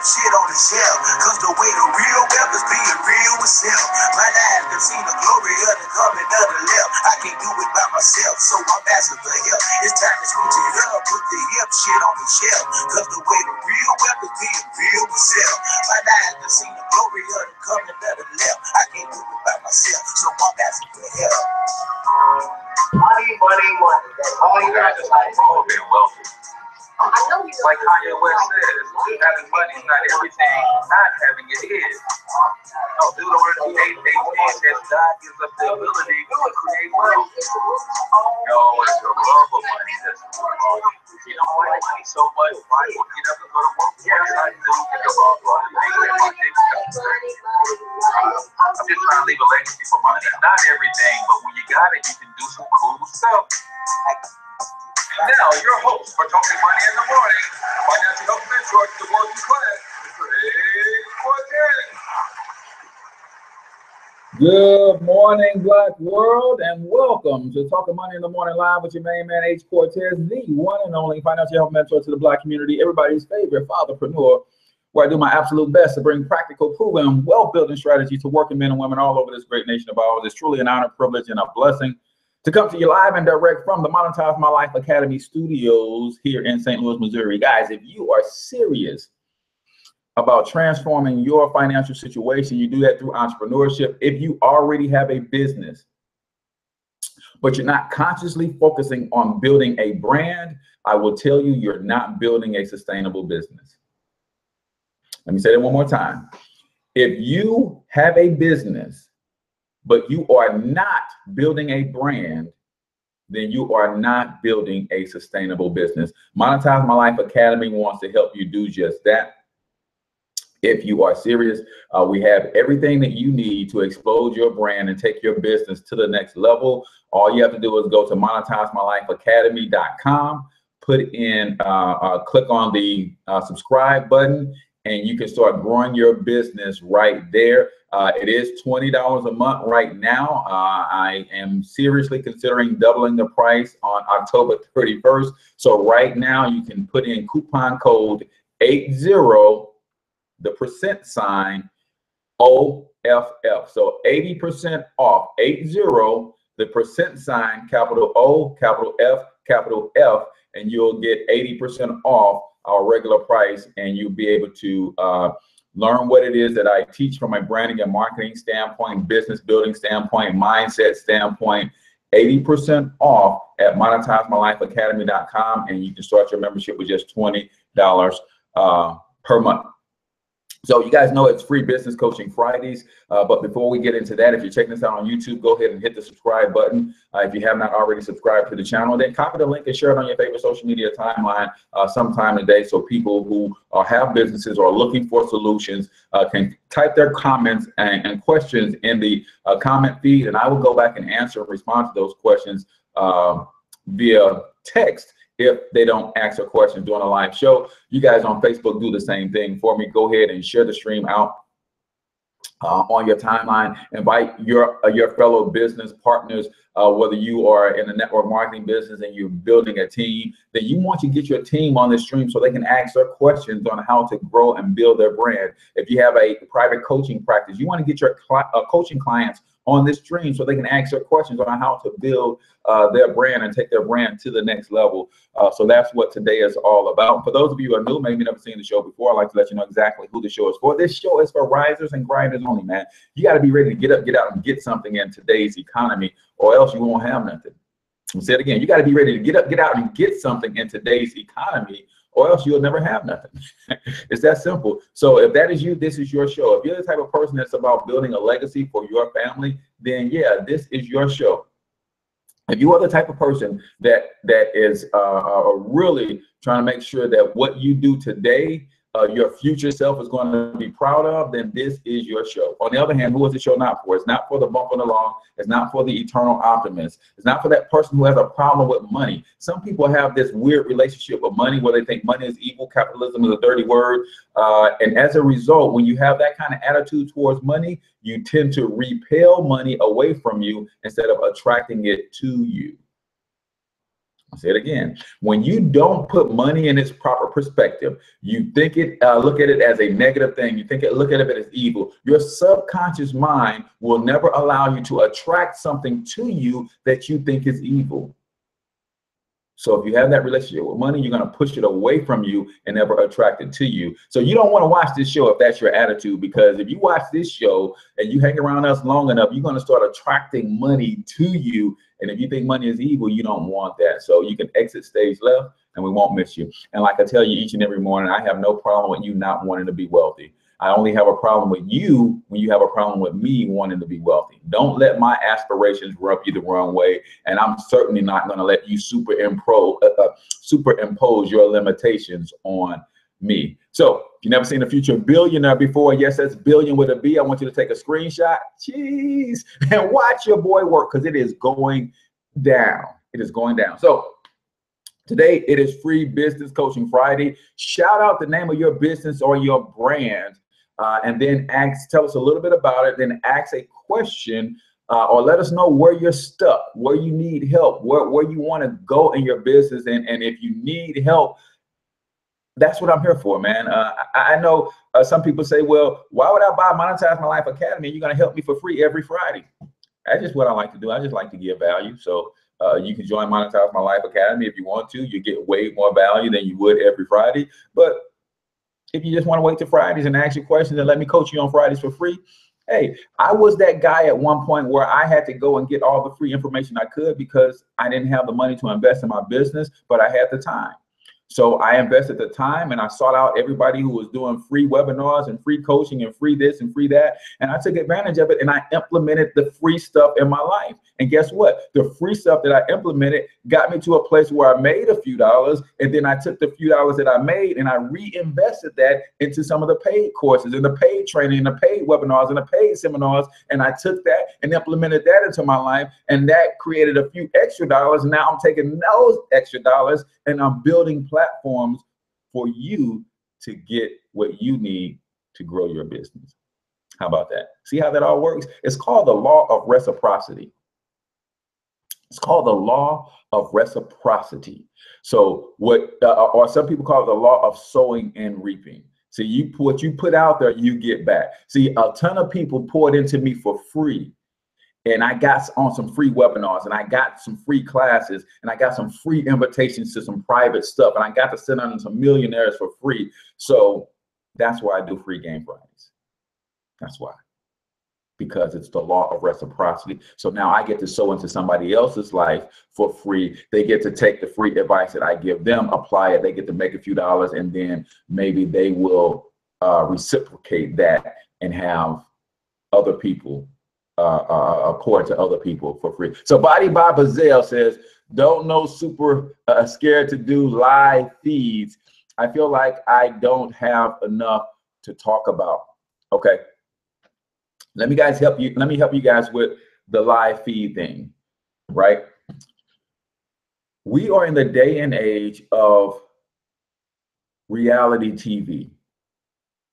shit on the shelf. Cause the way the real wealth is being real itself. My eyes can see the glory of the coming of the left. I can't do it by myself, so I'm asking for help. It's time to switch it up, put the hip shit on the shelf. Cause the way the real wealth is being real itself. My eyes can see the glory of the coming of the left. I can't do it by myself, so I'm asking for help. Money, money, money. That's all you got to like being wealthy. Like Kanye West says, having money is not everything, not having it is. No, Deuteronomy 8:18 says God gives us the ability to create wealth. No, it's the love of money that's you know, I like money so much, why do you get up and go to work? Yes, I do think about other things that my things I'm just trying to leave a legacy for money. Not everything, but when you got it, you can do some cool stuff. Now, your host for Talking Money in the Morning, financial health mentor to the working class, Mr. H Cortez. Good morning, Black world, and welcome to Talking Money in the Morning Live with your main man, H Cortez, the one and only financial health mentor to the Black community, everybody's favorite fatherpreneur, where I do my absolute best to bring practical, proven, wealth-building strategies to working men and women all over this great nation of ours. It's truly an honor, privilege, and a blessing to come to you live and direct from the Monetize My Life Academy studios here in St. Louis, Missouri. Guys, if you are serious about transforming your financial situation, you do that through entrepreneurship. If you already have a business, but you're not consciously focusing on building a brand, I will tell you, you're not building a sustainable business. Let me say that one more time. If you have a business, but you are not building a brand, then you are not building a sustainable business. Monetize My Life Academy wants to help you do just that. If you are serious, we have everything that you need to explode your brand and take your business to the next level. All you have to do is go to monetizemylifeacademy.com, put in, click on the subscribe button, and you can start growing your business right there. It is $20 a month right now. I am seriously considering doubling the price on October 31st. So right now you can put in coupon code 80, the %, OFF. So 80% off, 80, the %, capital O, capital F, capital F, and you'll get 80% off our regular price, and you'll be able to learn what it is that I teach from a branding and marketing standpoint, business building standpoint, mindset standpoint. 80% off at monetizemylifeacademy.com, and you can start your membership with just $20 per month. So you guys know it's free business coaching Fridays, but before we get into that, if you're checking this out on YouTube, go ahead and hit the subscribe button. If you have not already subscribed to the channel, then copy the link and share it on your favorite social media timeline sometime today, so people who have businesses or are looking for solutions can type their comments and questions in the comment feed, and I will go back and answer and respond to those questions via text. If they don't ask a question during a live show, you guys on Facebook do the same thing for me. Go ahead and share the stream out on your timeline. Invite your fellow business partners, whether you are in the network marketing business and you're building a team, then you want to get your team on the stream so they can ask their questions on how to grow and build their brand. If you have a private coaching practice, you want to get your coaching clients on this stream so they can ask their questions on how to build their brand and take their brand to the next level. So that's what today is all about. For those of you who are new, maybe never seen the show before, I'd like to let you know exactly who the show is for. This show is for risers and grinders only, man. You got to be ready to get up, get out, and get something in today's economy, or else you won't have nothing. I'll say it again. You got to be ready to get up, get out, and get something in today's economy, or else you'll never have nothing. It's that simple. So if that is you, this is your show. If you're the type of person that's about building a legacy for your family, then yeah, this is your show. If you are the type of person that is really trying to make sure that what you do today, your future self is going to be proud of, then this is your show. On the other hand, who is the show not for? It's not for the bumping along. It's not for the eternal optimist. It's not for that person who has a problem with money. Some people have this weird relationship with money where they think money is evil, capitalism is a dirty word. And as a result, when you have that kind of attitude towards money, you tend to repel money away from you instead of attracting it to you. I'll say it again. When you don't put money in its proper perspective, you think it, look at it as a negative thing. You look at it as evil. Your subconscious mind will never allow you to attract something to you that you think is evil. So if you have that relationship with money, you're going to push it away from you and never attract it to you. So you don't want to watch this show if that's your attitude, because if you watch this show and you hang around us long enough, you're going to start attracting money to you. And if you think money is evil, you don't want that. So you can exit stage left and we won't miss you. And like I tell you each and every morning, I have no problem with you not wanting to be wealthy. I only have a problem with you when you have a problem with me wanting to be wealthy. Don't let my aspirations rub you the wrong way. And I'm certainly not going to let you superimpose your limitations on me. So if you've never seen a future billionaire before, yes, that's billion with a B. I want you to take a screenshot, jeez, and watch your boy work, because it is going down. It is going down. So today, it is Free Business Coaching Friday. Shout out the name of your business or your brand, and then tell us a little bit about it. Then ask a question, or let us know where you're stuck, where you need help, where you want to go in your business. And if you need help, that's what I'm here for, man. I know some people say, well, why would I buy Monetize My Life Academy? You're going to help me for free every Friday. That's just what I like to do. I just like to give value. So you can join Monetize My Life Academy if you want to. You get way more value than you would every Friday. But if you just want to wait till Fridays and ask your questions and let me coach you on Fridays for free, hey, I was that guy at one point where I had to go and get all the free information I could because I didn't have the money to invest in my business, but I had the time. So I invested the time and I sought out everybody who was doing free webinars and free coaching and free this and free that. And I took advantage of it and I implemented the free stuff in my life. And guess what? The free stuff that I implemented got me to a place where I made a few dollars. And then I took the few dollars that I made and I reinvested that into some of the paid courses and the paid training and the paid webinars and the paid seminars. And I took that and implemented that into my life. And that created a few extra dollars. And now I'm taking those extra dollars and I'm building platforms for you to get what you need to grow your business. How about that? See how that all works? It's called the law of reciprocity. It's called the law of reciprocity. So what, or some people call it the law of sowing and reaping. See, what you put out there, you get back. See, a ton of people poured into me for free. And I got on some free webinars and I got some free classes and I got some free invitations to some private stuff. And I got to sit under some millionaires for free. So that's why I do Free Game Fridays. That's why. Because it's the law of reciprocity. So now I get to sow into somebody else's life for free. They get to take the free advice that I give them, apply it. They get to make a few dollars and then maybe they will reciprocate that and have other people pour to other people for free. So Body by Bazelle says, don't know, super scared to do live feeds. I feel like I don't have enough to talk about. Okay. Let me help you guys with the live feed thing, right? We are in the day and age of reality TV,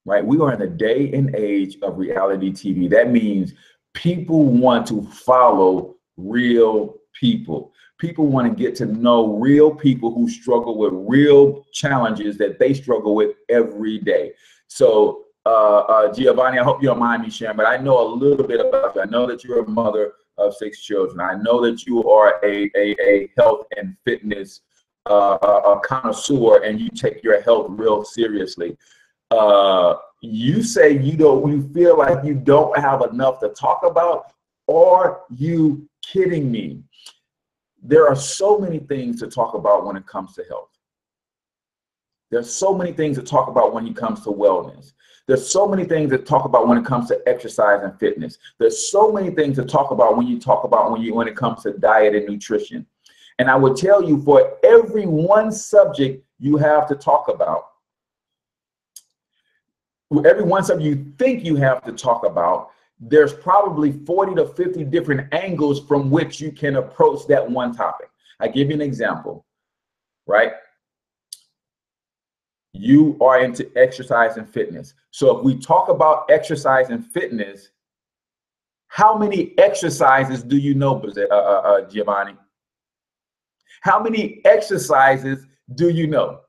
right? We are in the day and age of reality TV. That means people want to follow real people. People want to get to know real people who struggle with real challenges that they struggle with every day. So Giovanni, I hope you don't mind me sharing, but I know a little bit about you. I know that you're a mother of 6 children. I know that you are a health and fitness connoisseur and you take your health real seriously. You say you feel like you don't have enough to talk about. Are you kidding me? There are so many things to talk about when it comes to health. There's so many things to talk about when it comes to wellness. There's so many things to talk about when it comes to exercise and fitness. There's so many things to talk about when it comes to diet and nutrition. And I would tell you, for every one subject you have to talk about, every one subject you think you have to talk about, there's probably 40 to 50 different angles from which you can approach that one topic. I give you an example, right? You are into exercise and fitness. So if we talk about exercise and fitness, how many exercises do you know, Giovanni? How many exercises do you know?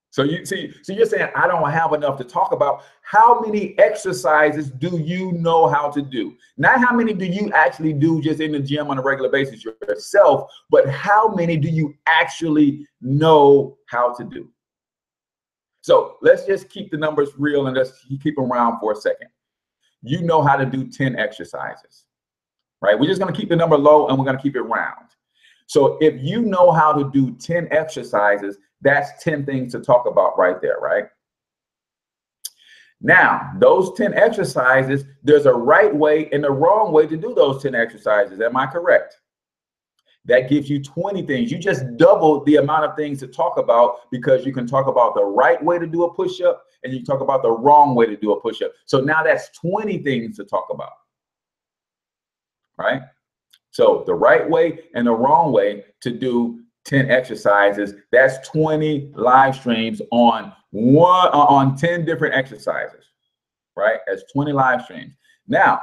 So you see, so you're saying I don't have enough to talk about. How many exercises do you know how to do? Not how many do you actually do just in the gym on a regular basis yourself, but how many do you actually know how to do? So let's just keep the numbers real and let's keep them around for a second. You know how to do 10 exercises, right? We're just going to keep the number low and we're going to keep it round. So if you know how to do 10 exercises, that's 10 things to talk about right there, right? Now, those 10 exercises, there's a right way and a wrong way to do those 10 exercises. Am I correct? That gives you 20 things. You just doubled the amount of things to talk about because you can talk about the right way to do a push-up and you can talk about the wrong way to do a push-up. So now that's 20 things to talk about, right? So the right way and the wrong way to do 10 exercises, that's 20 live streams on 10 different exercises, right? That's 20 live streams. Now,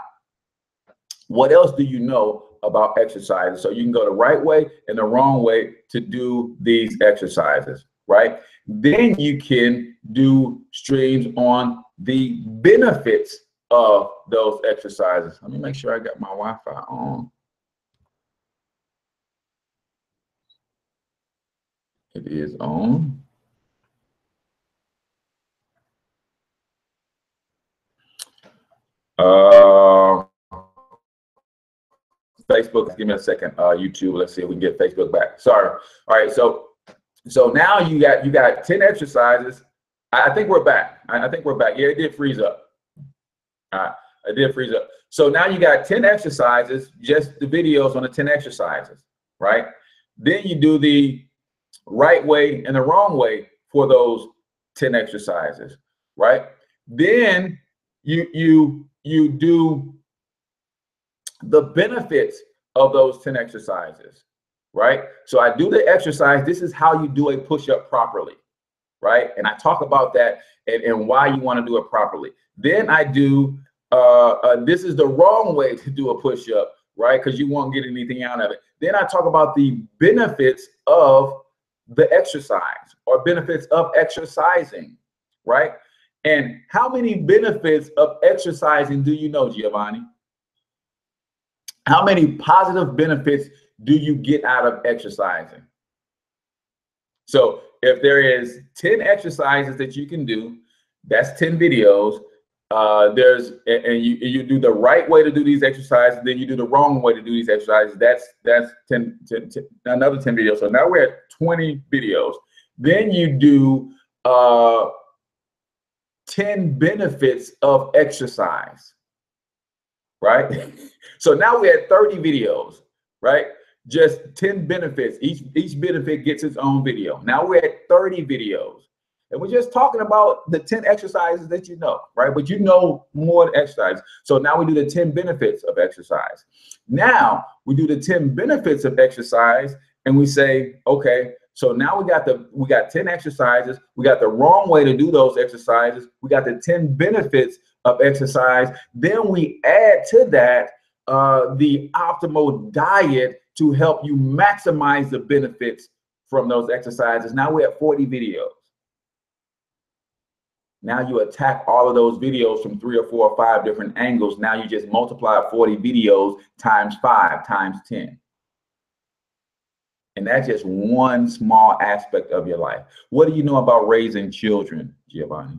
what else do you know about exercises? So you can go the right way and the wrong way to do these exercises, right? Then you can do streams on the benefits of those exercises. Let me make sure I got my Wi-Fi on. It is on. Facebook, give me a second. YouTube, let's see if we can get Facebook back. Sorry. All right, so now you got 10 exercises. I think we're back. I think we're back. Yeah, it did freeze up. All right, it did freeze up. So now you got 10 exercises, just the videos on the 10 exercises, right? Then you do the right way and the wrong way for those 10 exercises, right? Then you do the benefits of those 10 exercises, right? So I do the exercise. This is how you do a push-up properly, right? And I talk about that and why you want to do it properly. Then I do, this is the wrong way to do a push-up, right? Because you won't get anything out of it. Then I talk about the benefits of the exercise or benefits of exercising, right? And how many benefits of exercising do you know, Giovanni? How many positive benefits do you get out of exercising? So if there is 10 exercises that you can do, that's 10 videos. You do the right way to do these exercises, then you do the wrong way to do these exercises. That's 10, another 10 videos. So now we're at 20 videos. Then you do 10 benefits of exercise, right? So now we're at 30 videos, right? Just 10 benefits. Each benefit gets its own video. Now we're at 30 videos. And we're just talking about the 10 exercises that you know, right? But you know more than exercise. So now we do the 10 benefits of exercise. Now we do the 10 benefits of exercise and we say, okay, so now we got 10 exercises. We got the wrong way to do those exercises. We got the 10 benefits of exercise. Then we add to that the optimal diet to help you maximize the benefits from those exercises. Now we're at 40 videos. Now you attack all of those videos from 3 or 4 or 5 different angles. Now you just multiply 40 videos times 5 times 10. And that's just one small aspect of your life. What do you know about raising children, Giovanni?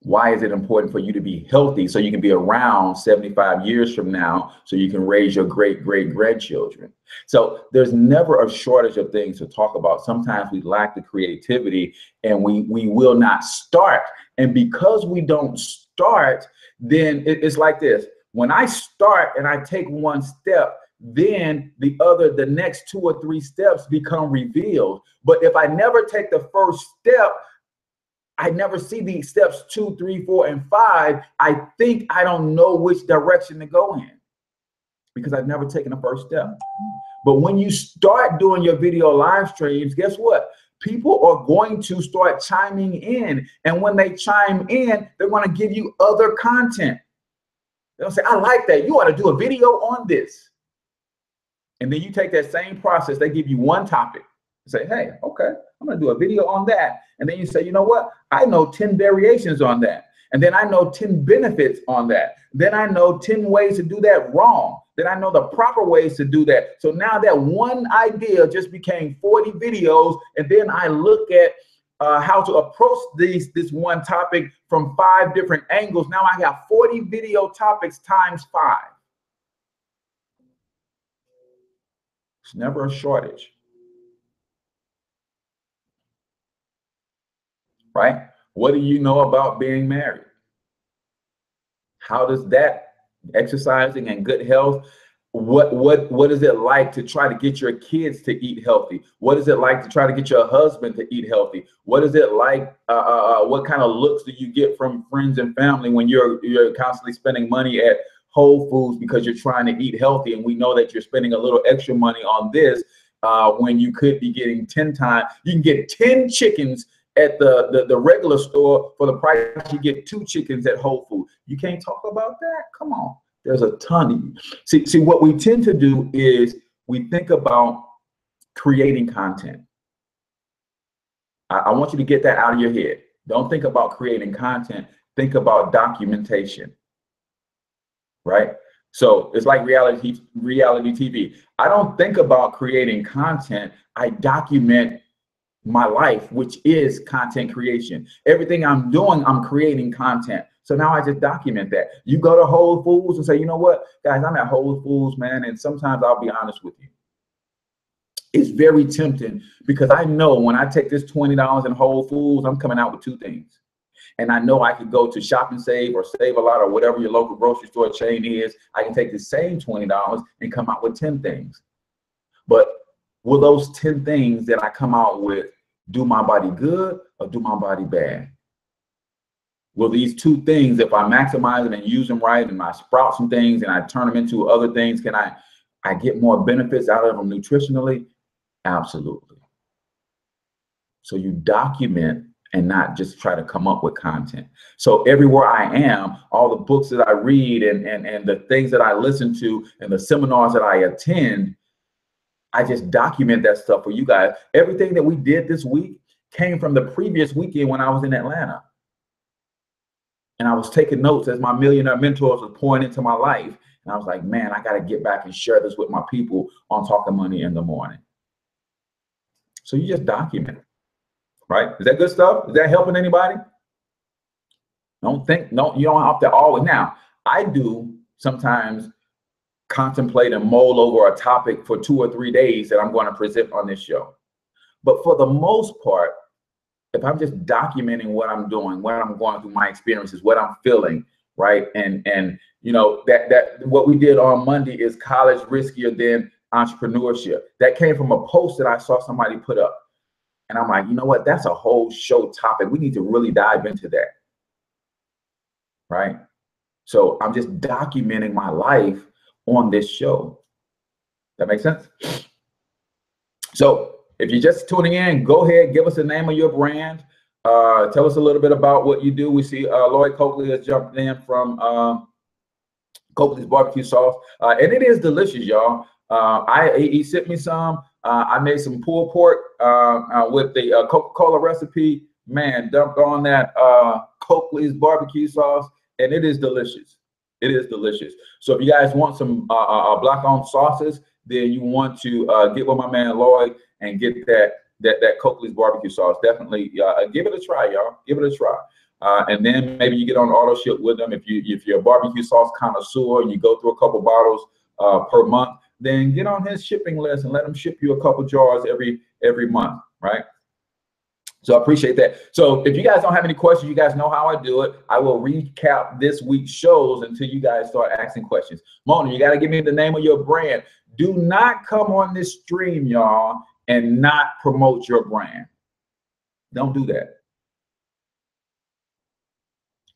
Why is it important for you to be healthy so you can be around 75 years from now so you can raise your great-great-grandchildren? So there's never a shortage of things to talk about. Sometimes we lack the creativity and we will not start. And because we don't start, then it's like this. When I start and I take one step, then the next 2 or 3 steps become revealed. But if I never take the first step, I never see these steps 2, 3, 4, and 5. I think I don't know which direction to go in because I've never taken the first step. But when you start doing your video live streams, guess what? People are going to start chiming in. And when they chime in, they're going to give you other content. They'll say, I like that. You ought to do a video on this. And then you take that same process, they give you one topic. You say, hey, okay, I'm gonna do a video on that. And then you say, you know what? I know 10 variations on that. And then I know 10 benefits on that. Then I know 10 ways to do that wrong. Then I know the proper ways to do that. So now that one idea just became 40 videos. And then I look at how to approach this one topic from 5 different angles. Now I got 40 video topics times 5. It's never a shortage. Right? What do you know about being married? How does that exercising and good health, what is it like to try to get your kids to eat healthy? What is it like to try to get your husband to eat healthy? What is it like, what kind of looks do you get from friends and family when you're constantly spending money at Whole Foods because you're trying to eat healthy? And we know that you're spending a little extra money on this when you could be getting 10 times. You can get 10 chickens at the regular store for the price you get 2 chickens at Whole Foods. You can't talk about that? Come on. There's a ton of you. See, what we tend to do is we think about creating content. I want you to get that out of your head. Don't think about creating content. Think about documentation, right? So it's like reality TV. I don't think about creating content. I document my life, which is content creation. Everything I'm doing, I'm creating content. So now I just document that. You go to Whole Foods and say, you know what, guys, I'm at Whole Foods, man. And sometimes I'll be honest with you. It's very tempting because I know when I take this $20 in Whole Foods, I'm coming out with 2 things. And I know I could go to Shop and Save or Save a Lot or whatever your local grocery store chain is. I can take the same $20 and come out with 10 things. But will those 10 things that I come out with do my body good or do my body bad? Will these 2 things, if I maximize them and use them right and I sprout some things and I turn them into other things, can I get more benefits out of them nutritionally? Absolutely. So you document and not just try to come up with content. So everywhere I am, all the books that I read and the things that I listen to and the seminars that I attend, I just document that stuff for you guys. Everything that we did this week came from the previous weekend when I was in Atlanta. And I was taking notes as my millionaire mentors was pouring into my life. And I was like, man, I got to get back and share this with my people on Talking Money in the Morning. So you just document, right? Is that good stuff? Is that helping anybody? You don't have to always. Now, I do sometimes contemplate and mull over a topic for 2 or 3 days that I'm going to present on this show. But for the most part, if I'm just documenting what I'm doing, what I'm going through, my experiences, what I'm feeling, right? And you know, that what we did on Monday is college riskier than entrepreneurship. That came from a post that I saw somebody put up. And I'm like, you know what? That's a whole show topic. We need to really dive into that, right? So I'm just documenting my life on this show. That makes sense? So if you're just tuning in, go ahead, give us the name of your brand. Tell us a little bit about what you do. We see Lloyd Coakley has jumped in from Coakley's barbecue sauce, and it is delicious, y'all. He sent me some. I made some pulled pork with the Coca-Cola recipe. Man, dumped on that Coakley's barbecue sauce, and it is delicious. It is delicious. So if you guys want some black-owned sauces, then you want to get with my man Lloyd and get that Coakley's barbecue sauce. Definitely give it a try, y'all. Give it a try. And then maybe you get on auto ship with them. If you're a barbecue sauce connoisseur and you go through a couple bottles per month, then get on his shipping list and let him ship you a couple jars every month, right? So I appreciate that. So if you guys don't have any questions, you guys know how I do it. I will recap this week's shows until you guys start asking questions. Mona, you got to give me the name of your brand. Do not come on this stream, y'all, and not promote your brand. Don't do that.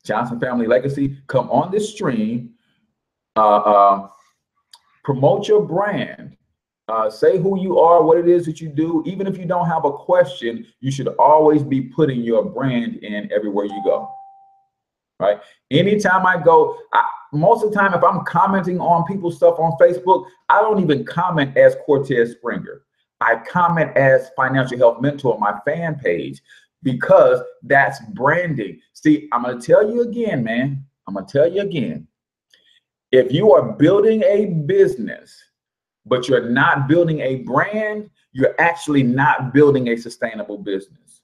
Johnson Family Legacy, come on this stream, promote your brand, say who you are, what it is that you do. Even if you don't have a question, you should always be putting your brand in everywhere you go. right? Anytime I go, most of the time, if I'm commenting on people's stuff on Facebook, I don't even comment as Cortez Springer. I comment as Financial Health Mentor on my fan page, because that's branding. See, I'm going to tell you again, man. I'm going to tell you again. If you are building a business, but you're not building a brand, you're actually not building a sustainable business.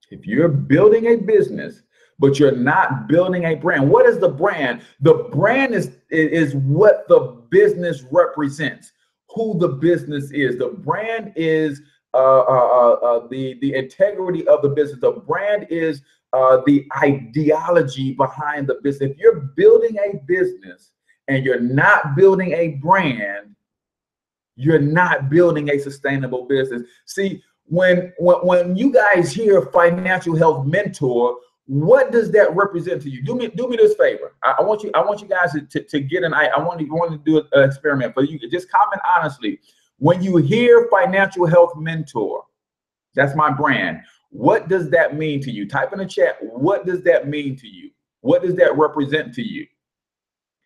If you're building a business, but you're not building a brand, what is the brand? The brand is what the business represents, who the business is. The brand is the integrity of the business. The brand is the ideology behind the business. If you're building a business and you're not building a brand, you're not building a sustainable business. See, when you guys hear Financial Health Mentor, what does that represent to you? Do me this favor. I want you guys to get an. I want to do an experiment, but you just comment honestly. When you hear Financial Health Mentor, that's my brand. What does that mean to you? Type in the chat. What does that mean to you? What does that represent to you?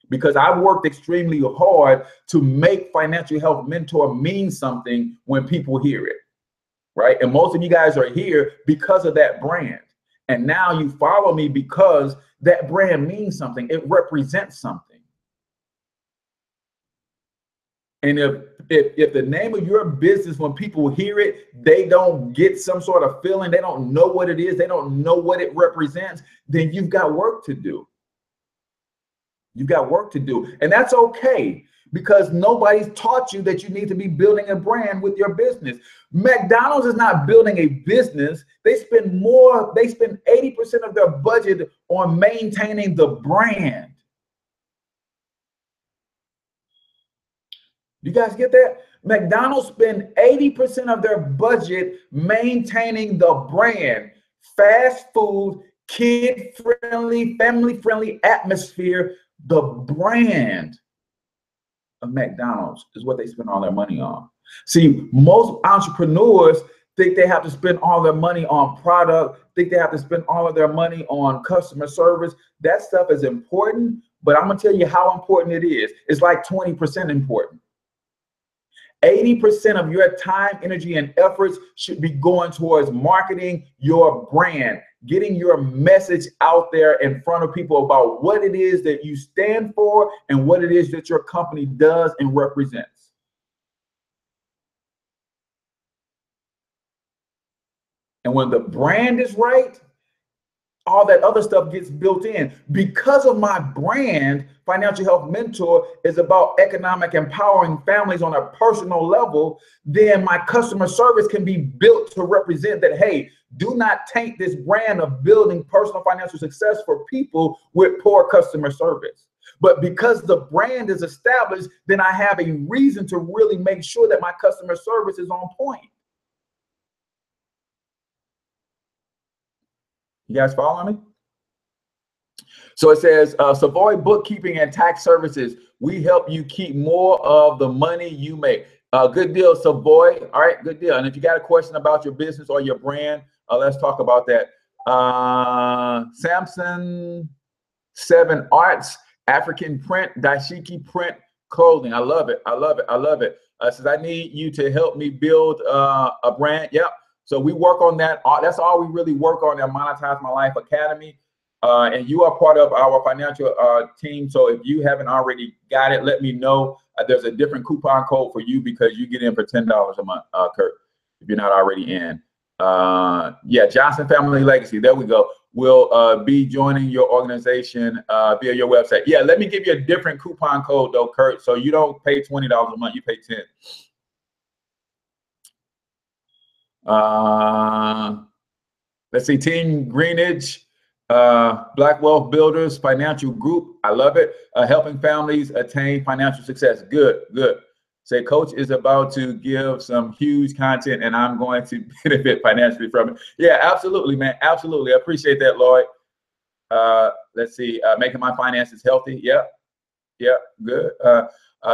Because I've worked extremely hard to make Financial Health Mentor mean something when people hear it, right? And most of you guys are here because of that brand. And now you follow me because that brand means something. It represents something. And if the name of your business, when people hear it, they don't get some sort of feeling, they don't know what it is, they don't know what it represents, then you've got work to do. You've got work to do. And that's okay, because nobody's taught you that you need to be building a brand with your business. McDonald's is not building a business. They spend 80% of their budget on maintaining the brand. You guys get that? McDonald's spend 80% of their budget maintaining the brand. Fast food, kid-friendly, family-friendly atmosphere. The brand of McDonald's is what they spend all their money on. See, most entrepreneurs think they have to spend all their money on product, think they have to spend all of their money on customer service. That stuff is important, but I'm going to tell you how important it is. It's like 20% important. 80% of your time, energy, and efforts should be going towards marketing your brand, getting your message out there in front of people about what it is that you stand for and what it is that your company does and represents. And when the brand is right, all that other stuff gets built in. Because of my brand, Financial Health Mentor is about economic empowering families on a personal level. Then my customer service can be built to represent that, hey, do not taint this brand of building personal financial success for people with poor customer service. But because the brand is established, then I have a reason to really make sure that my customer service is on point. You guys following me? So it says, Savoy Bookkeeping and Tax Services. We help you keep more of the money you make. Good deal, Savoy. All right, good deal. And if you got a question about your business or your brand, let's talk about that. Samson 7 Arts, African print, dashiki print clothing. I love it. I love it. I love it. Says, I need you to help me build a brand. Yep. So we work on that. That's all we really work on at Monetize My Life Academy. And you are part of our financial team. So if you haven't already got it, let me know. There's a different coupon code for you because you get in for $10 a month, Kurt, if you're not already in. Yeah, Johnson Family Legacy. There we go. We'll be joining your organization via your website. Yeah, let me give you a different coupon code though, Kurt. So you don't pay $20 a month, you pay 10. Let's see, Team Greenidge, Black Wealth Builders Financial Group. I love it. Helping families attain financial success. Good, good. Say, Coach is about to give some huge content and I'm going to benefit financially from it. Yeah, absolutely, man. Absolutely. I appreciate that, Lloyd. Let's see, making my finances healthy. Yeah, yeah, good.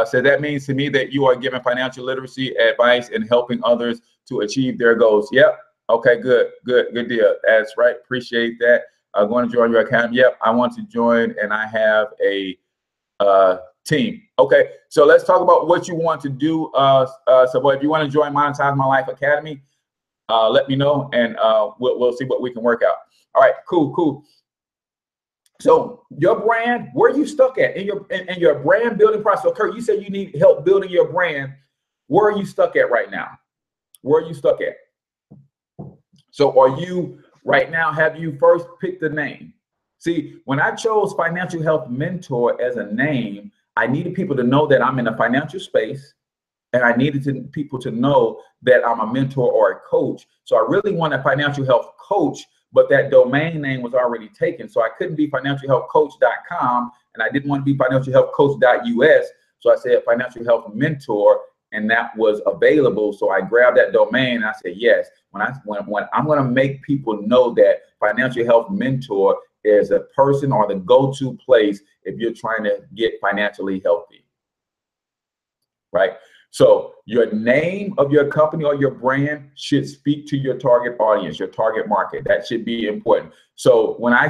So that means to me that you are giving financial literacy advice and helping others to achieve their goals. Yep, Okay, good deal. That's right. Appreciate that. I'm going to join your academy. Yep, I want to join, and I have a team. Okay, so let's talk about what you want to do. So if you want to join Monetize My Life Academy, let me know, and we'll see what we can work out. All right, cool. So your brand, where are you stuck at in your brand building process? So Kurt, you said you need help building your brand. Where are you stuck at right now? Where are you stuck at? So are you right now, have you first picked the name? See, when I chose Financial Health Mentor as a name, I needed people to know that I'm in the financial space, and I needed people to know that I'm a mentor or a coach. So I really wanted a financial health coach, but that domain name was already taken. So I couldn't be financialhealthcoach.com, and I didn't want to be financialhealthcoach.us. So I said Financial Health Mentor, and that was available. So I grabbed that domain and I said, yes, when I'm going to make people know that Financial Health Mentor is a person or the go-to place if you're trying to get financially healthy, right? So your name of your company or your brand should speak to your target audience, your target market. That should be important. So when I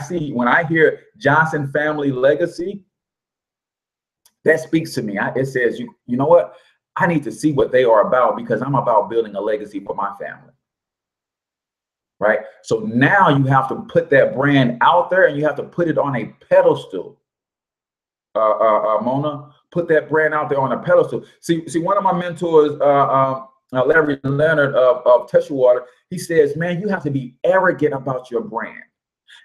hear Johnson Family Legacy, that speaks to me. It says, you know what? I need to see what they are about, because I'm about building a legacy for my family. Right? So now you have to put that brand out there, and you have to put it on a pedestal. Mona, put that brand out there on a pedestal. See, one of my mentors, Larry Leonard of Teshwater, he says, man, you have to be arrogant about your brand.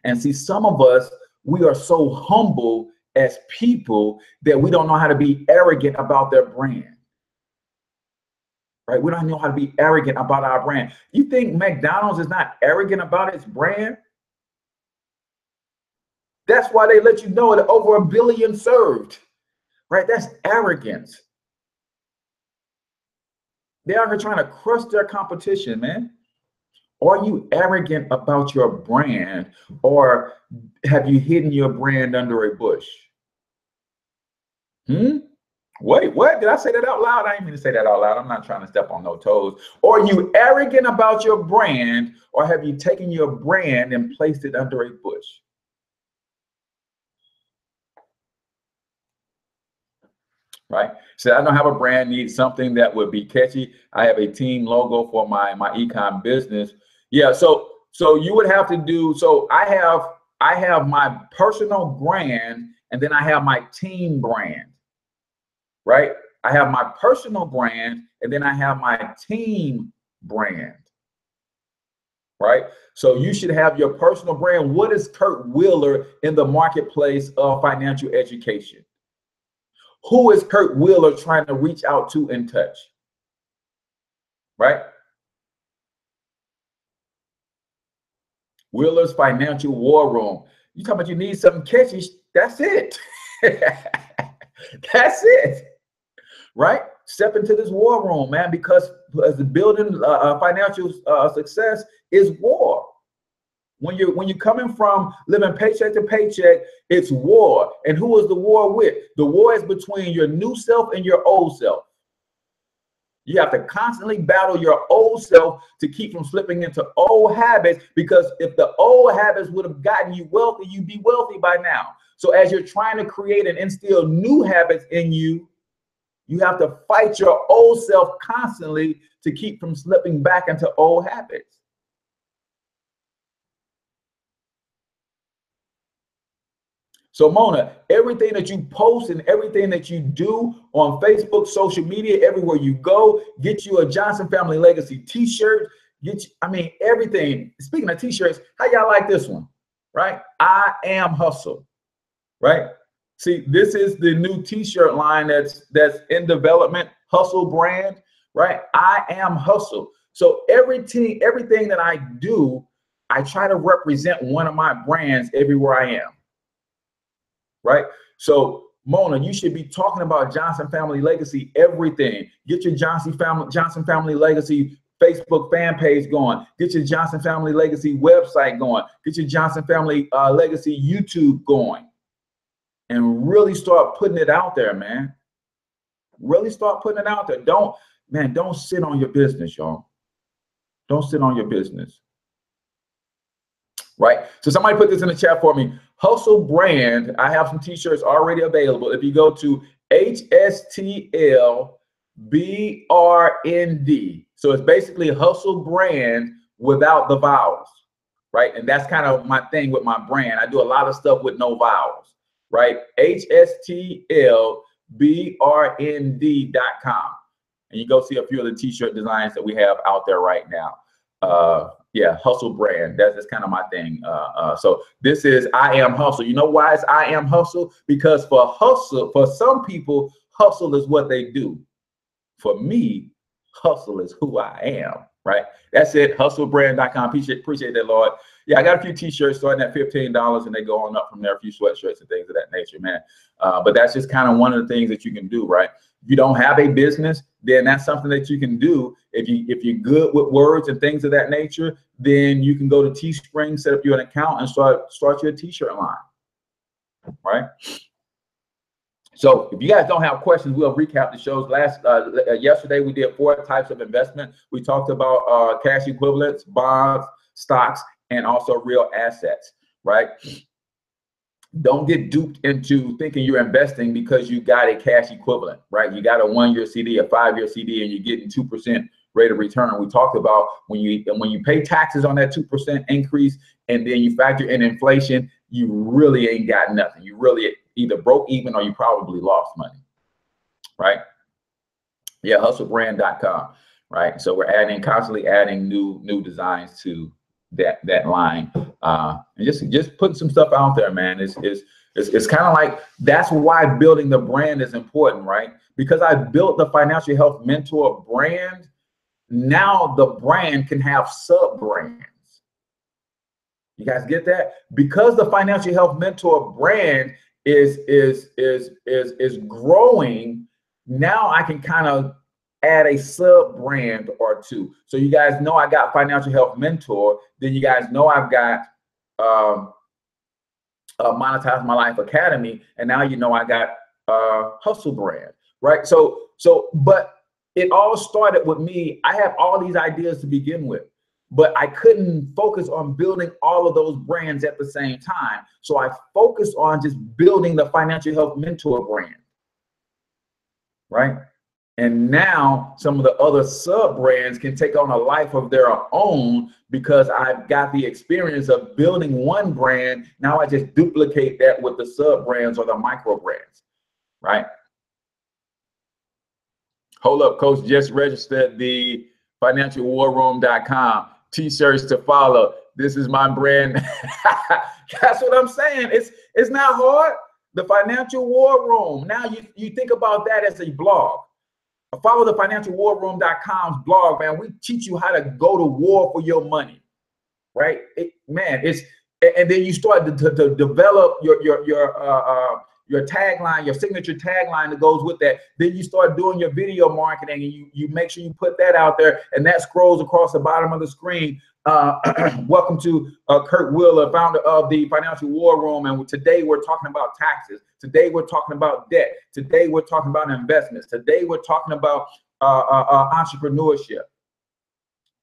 And see, some of us, we are so humble as people that we don't know how to be arrogant about their brand. Right? We don't know how to be arrogant about our brand. You think McDonald's is not arrogant about its brand? That's why they let you know that over 1 billion served. Right? That's arrogance. They are trying to crush their competition, man. Are you arrogant about your brand, or have you hidden your brand under a bush? Wait, what? Did I say that out loud? I didn't mean to say that out loud. I'm not trying to step on no toes. Are you arrogant about your brand, or have you taken your brand and placed it under a bush? Right? So I don't have a brand, need something that would be catchy. I have a team logo for my ecom business. Yeah, so you would have to do, so I have my personal brand, and then I have my team brand. Right? I have my personal brand, and then I have my team brand. Right? So you should have your personal brand. What is Kurt Wheeler in the marketplace of financial education? Who is Kurt Wheeler trying to reach out to and touch? Right? Wheeler's Financial War Room. You talking about you need something catchy? That's it. That's it. Right? Step into this war room, man, because the building financial success is war. When you're coming from living paycheck to paycheck, it's war. And who is the war with? The war is between your new self and your old self. You have to constantly battle your old self to keep from slipping into old habits, because if the old habits would have gotten you wealthy, you'd be wealthy by now. So as you're trying to create and instill new habits in you, you have to fight your old self constantly to keep from slipping back into old habits. So Mona, everything that you post and everything that you do on Facebook, social media, everywhere you go, get you a Johnson Family Legacy t-shirt, everything. Speaking of t-shirts, how y'all like this one? Right? I am hustle. Right? See, this is the new t-shirt line that's in development, Hustle brand, right? I am hustle. So everything that I do, I try to represent one of my brands everywhere I am. Right? So Mona, you should be talking about Johnson Family Legacy, everything. Get your Johnson Family Legacy Facebook fan page going. Get your Johnson Family Legacy website going. Get your Johnson Family Legacy YouTube going. And really start putting it out there, man. Really start putting it out there. Don't sit on your business, y'all. Don't sit on your business. Right? So somebody put this in the chat for me. Hustle Brand. I have some t-shirts already available. If you go to HSTLBRND. So it's basically Hustle Brand without the vowels, right? And that's kind of my thing with my brand. I do a lot of stuff with no vowels, right? HSTLBRND.com. And you go see a few of the t-shirt designs that we have out there right now. Yeah, Hustle Brand. That's kind of my thing. So this is I Am Hustle. You know why it's I Am Hustle? Because for some people, hustle is what they do. For me, hustle is who I am, right? That's it, hustlebrand.com. Appreciate that, Lord. Yeah, I got a few t-shirts starting at $15 and they go on up from there, a few sweatshirts and things of that nature, man. But that's just kind of one of the things that you can do, right? If you don't have a business, then that's something that you can do. If you're good with words and things of that nature, then you can go to Teespring, set up your account, and start your t-shirt line, right? So if you guys don't have questions, we'll recap the shows. Yesterday we did 4 types of investment. We talked about cash equivalents, bonds, stocks, and also real assets, right? Don't get duped into thinking you're investing because you got a cash equivalent, right? You got a 1-year CD, a 5-year CD, and you're getting 2% rate of return. We talked about when you pay taxes on that 2% increase and then you factor in inflation, you really ain't got nothing. You really either broke even or you probably lost money, right? Yeah, hustlebrand.com, right? So we're constantly adding new designs to that line, and just putting some stuff out there, man. It's kind of like, that's why building the brand is important, right? Because I built the Financial Health Mentor brand. Now the brand can have sub brands. You guys get that? Because the Financial Health Mentor brand is growing. Now I can kind of add a sub brand or two. So you guys know I got Financial Health Mentor. Then you guys know I've got Monetize My Life Academy, and now you know I got Hustle Brand, right? So but it all started with me. I have all these ideas to begin with, but I couldn't focus on building all of those brands at the same time. So I focused on just building the Financial Health Mentor brand, right? And now some of the other sub brands can take on a life of their own because I've got the experience of building one brand. Now I just duplicate that with the sub brands or the micro brands, right? Hold up, Coach just registered the financialwarroom.com t-shirts to follow. This is my brand. That's what I'm saying. It's not hard. The Financial War Room. Now you think about that as a blog. Follow the financialwarroom.com's blog, man. We teach you how to go to war for your money, right? And then you start to develop your tagline, your signature tagline that goes with that. Then you start doing your video marketing, and you make sure you put that out there, and that scrolls across the bottom of the screen. Welcome to Kurt Wheeler, founder of the Financial War Room, and today we're talking about taxes. Today we're talking about debt. Today we're talking about investments. Today we're talking about entrepreneurship.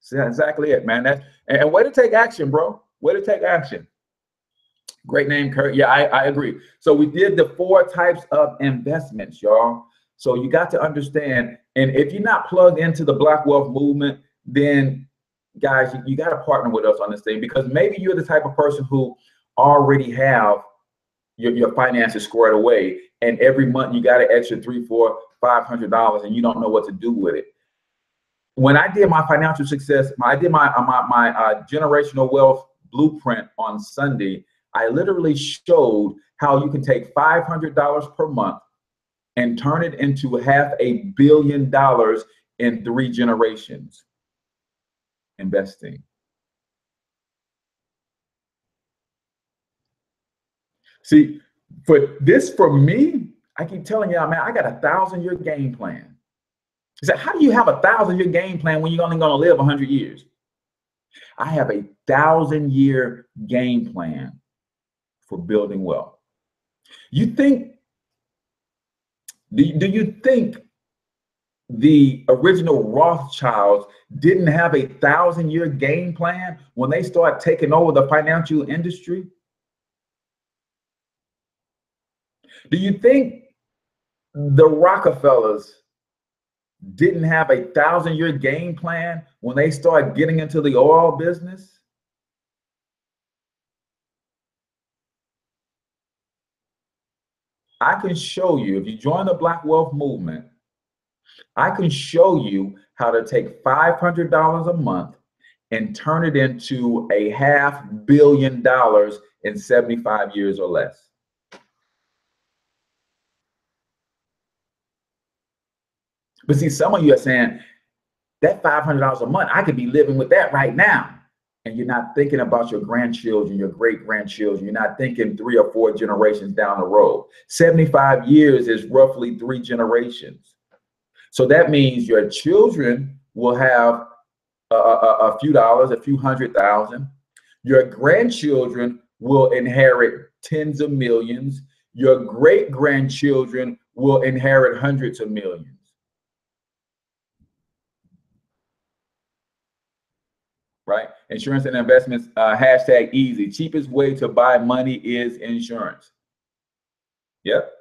So that's exactly it, man. And way to take action, bro. Way to take action. Great name, Kurt. Yeah, I agree. So we did the 4 types of investments, y'all. So you got to understand, and if you're not plugged into the Black Wealth movement, then guys, you got to partner with us on this thing, because maybe you're the type of person who already have your finances squared away, and every month you got an extra $300, $400, $500, and you don't know what to do with it. When I did my financial success, I did my generational wealth blueprint on Sunday. I literally showed how you can take $500 per month and turn it into $500 million in 3 generations investing. See, for me, I keep telling y'all, man, I got a 1,000-year game plan. He said, how do you have a 1,000-year game plan when you're only going to live 100 years? I have a 1,000-year game plan for building wealth. You think, do you think the original Rothschilds didn't have a 1,000-year game plan when they start taking over the financial industry? Do you think the Rockefellers didn't have a 1,000-year game plan when they started getting into the oil business? I can show you, if you join the Black Wealth Movement, I can show you how to take $500 a month and turn it into a $500 million in 75 years or less. But see, some of you are saying that $500 a month, I could be living with that right now. And you're not thinking about your grandchildren, your great-grandchildren. You're not thinking 3 or 4 generations down the road. 75 years is roughly 3 generations. So that means your children will have a few dollars, a few $100,000. Your grandchildren will inherit tens of millions. Your great-grandchildren will inherit hundreds of millions. Right? Insurance and investments, hashtag easy. Cheapest way to buy money is insurance. Yep.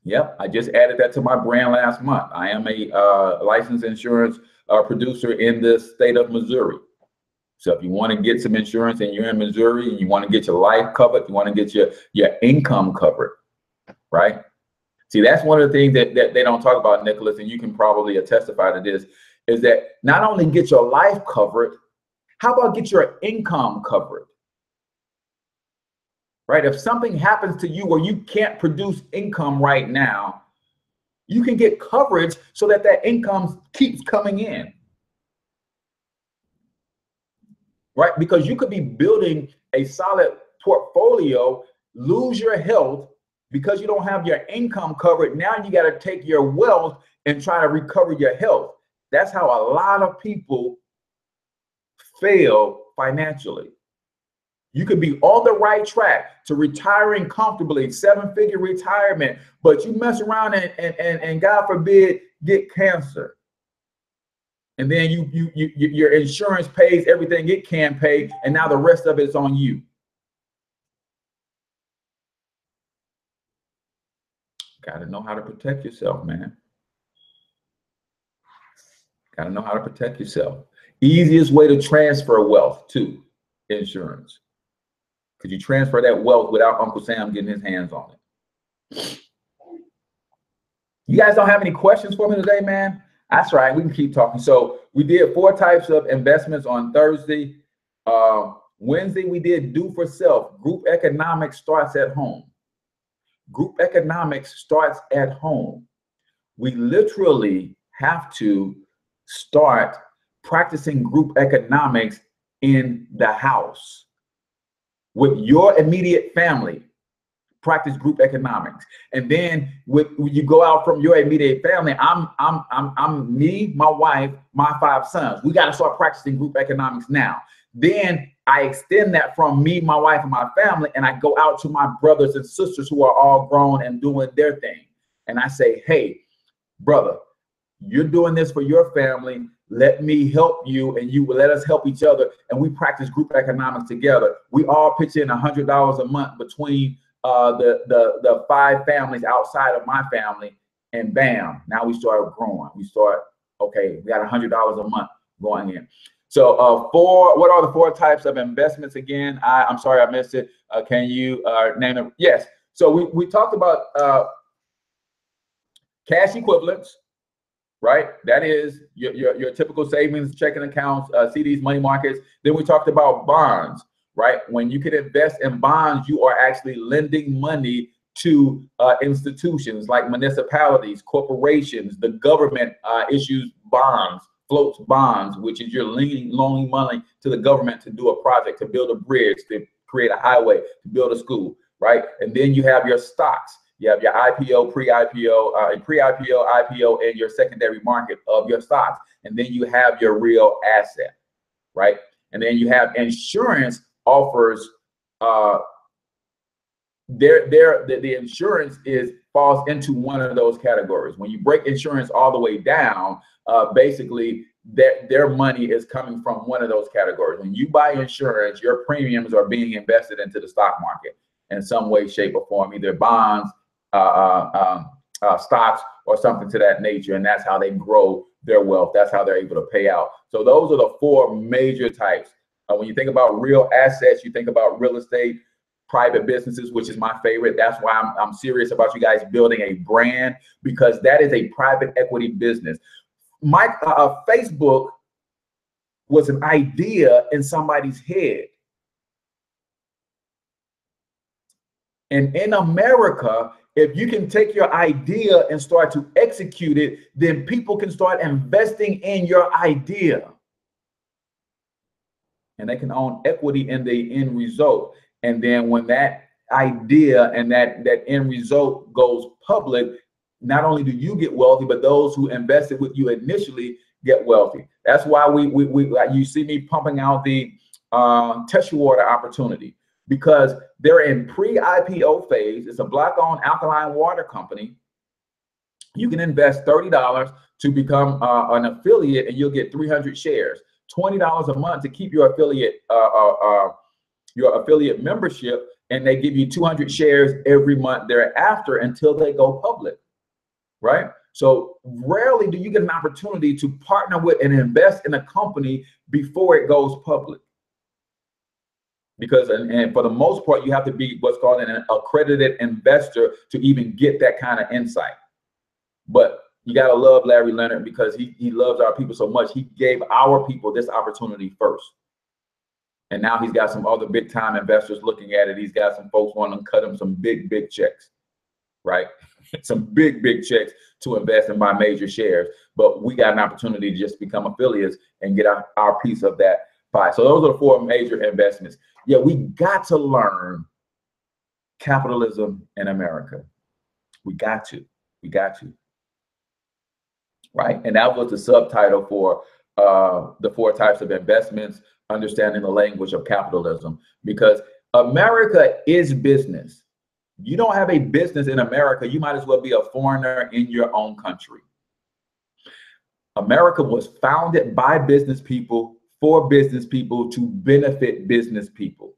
Yep. I just added that to my brand last month. I am a licensed insurance producer in the state of Missouri. So if you want to get some insurance and you're in Missouri and you want to get your life covered, you want to get your income covered, right? See, that's one of the things that they don't talk about, Nicholas, and you can probably testify to this, is that not only get your life covered, how about get your income covered? Right? If something happens to you where you can't produce income right now, you can get coverage so that that income keeps coming in. Right? Because you could be building a solid portfolio, lose your health because you don't have your income covered. Now you got to take your wealth and try to recover your health. That's how a lot of people fail financially. You could be on the right track to retiring comfortably, 7-figure retirement, but you mess around and God forbid, get cancer. And then your insurance pays everything it can pay, and now the rest of it's on you. Got to know how to protect yourself, man. Got to know how to protect yourself. Easiest way to transfer wealth to insurance. Because you transfer that wealth without Uncle Sam getting his hands on it. You guys don't have any questions for me today, man? That's right. We can keep talking. So we did 4 types of investments on Thursday. Wednesday, we did do for self. Group economics starts at home. Group economics starts at home. We literally have to start practicing group economics in the house with your immediate family. Practice group economics, and then when you go out from your immediate family, I'm me, my wife, my 5 sons. We got to start practicing group economics now. Then I extend that from me, my wife, and my family, and I go out to my brothers and sisters who are all grown and doing their thing. And I say, hey, brother, you're doing this for your family. Let me help you, and you will let us help each other. And we practice group economics together. We all pitch in $100 a month between the 5 families outside of my family, and bam, now we start growing. We start, okay, we got $100 a month going in. So what are the 4 types of investments again? I'm sorry, I missed it. Can you name them? Yes. So we talked about cash equivalents, right? That is your typical savings, checking accounts, CDs, money markets. Then we talked about bonds. Right? When you can invest in bonds, you are actually lending money to institutions like municipalities, corporations. The government issues bonds, floats bonds, which is you're loaning money to the government to do a project, to build a bridge, to create a highway, to build a school, right? And then you have your stocks. You have your IPO, pre-IPO, IPO, and your secondary market of your stocks. And then you have your real asset, right? And then you have insurance offers the insurance falls into one of those categories. When you break insurance all the way down, basically their money is coming from one of those categories. When you buy insurance, your premiums are being invested into the stock market in some way, shape, or form, either bonds, stocks, or something to that nature. And that's how they grow their wealth. That's how they're able to pay out. So those are the four major types. When you think about real assets, you think about real estate, private businesses, which is my favorite. That's why I'm serious about you guys building a brand, because that is a private equity business. My Facebook was an idea in somebody's head. And in America, if you can take your idea and start to execute it, then people can start investing in your idea. And they can own equity in the end result. And then when that idea and that end result goes public, not only do you get wealthy, but those who invested with you initially get wealthy. That's why you see me pumping out the test your water opportunity, because they're in pre-IPO phase. It's a Black-owned alkaline water company. You can invest $30 to become an affiliate, and you'll get 300 shares. $20 a month to keep your affiliate membership, and they give you 200 shares every month thereafter until they go public, right? So rarely do you get an opportunity to partner with and invest in a company before it goes public. Because, and for the most part, you have to be what's called an accredited investor to even get that kind of insight. But you got to love Larry Leonard, because he loves our people so much. He gave our people this opportunity first. And now he's got some other big time investors looking at it. He's got some folks wanting to cut him some big checks, right? Some big checks to invest in my major shares. But we got an opportunity to just become affiliates and get our piece of that pie. So those are the four major investments. Yeah, we got to learn capitalism in America. We got to. Right? And that was the subtitle for the 4 types of investments, understanding the language of capitalism, because America is business. You don't have a business in America, you might as well be a foreigner in your own country. America was founded by business people, for business people, to benefit business people.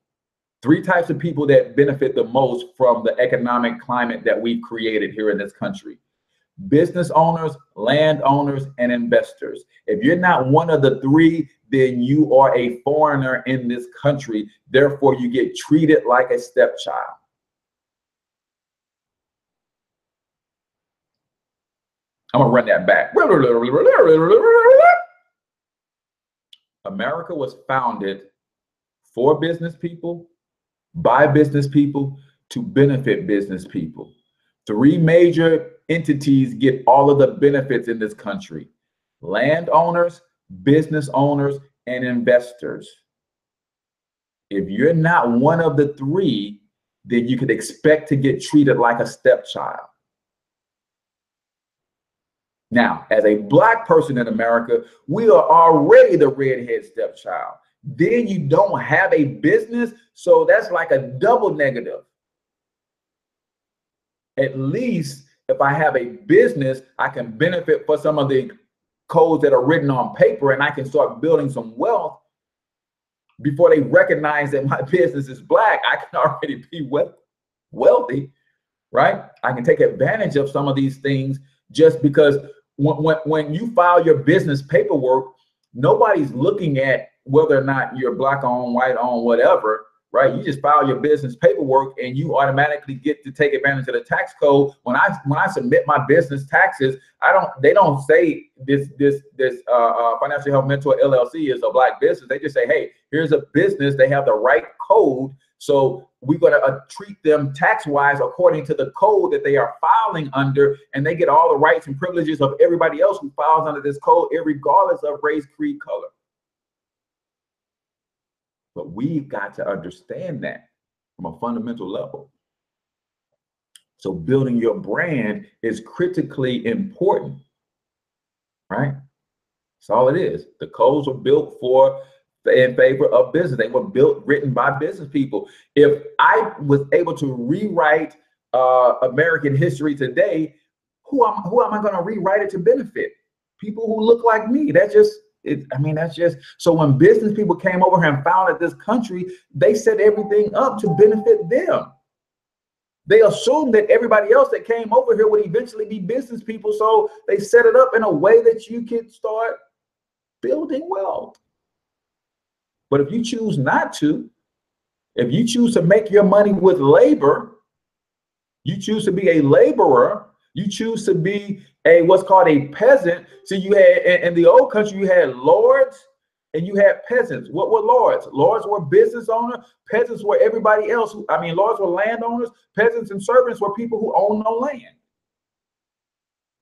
3 types of people that benefit the most from the economic climate that we've created here in this country: business owners, landowners, and investors. If you're not one of the 3, then you are a foreigner in this country. Therefore, you get treated like a stepchild. I'm gonna run that back. America was founded for business people, by business people, to benefit business people. 3 major entities get all of the benefits in this country: landowners, business owners, and investors. If you're not one of the 3, then you could expect to get treated like a stepchild. Now, as a Black person in America, we are already the redhead stepchild. Then you don't have a business, so that's like a double negative. At least if I have a business, I can benefit for some of the codes that are written on paper, and I can start building some wealth before they recognize that my business is Black. I can already be wealthy, right? I can take advantage of some of these things just because when you file your business paperwork, nobody's looking at whether or not you're Black owned, white owned, whatever, right? You just file your business paperwork and you automatically get to take advantage of the tax code. When I submit my business taxes, they don't say this Financial Health Mentor LLC is a Black business. They just say, hey, here's a business. They have the right code. So we're going to treat them tax-wise according to the code that they are filing under, and they get all the rights and privileges of everybody else who files under this code, regardless of race, creed, color. But we've got to understand that from a fundamental level. So building your brand is critically important, right? That's all it is. The codes are built for in favor of business. They were written by business people. If I was able to rewrite American history today, who am I going to rewrite it to benefit? People who look like me. That's just it. I mean, that's just so. When business people came over here and founded this country, they set everything up to benefit them. They assumed that everybody else that came over here would eventually be business people, so they set it up in a way that you can start building wealth. But if you choose not to, if you choose to make your money with labor, you choose to be a laborer, you choose to be what's called a peasant. So you had in the old country, you had lords and you had peasants. What were lords? Lords were business owners. Peasants were everybody else. Lords were landowners. Peasants and servants were people who owned no land.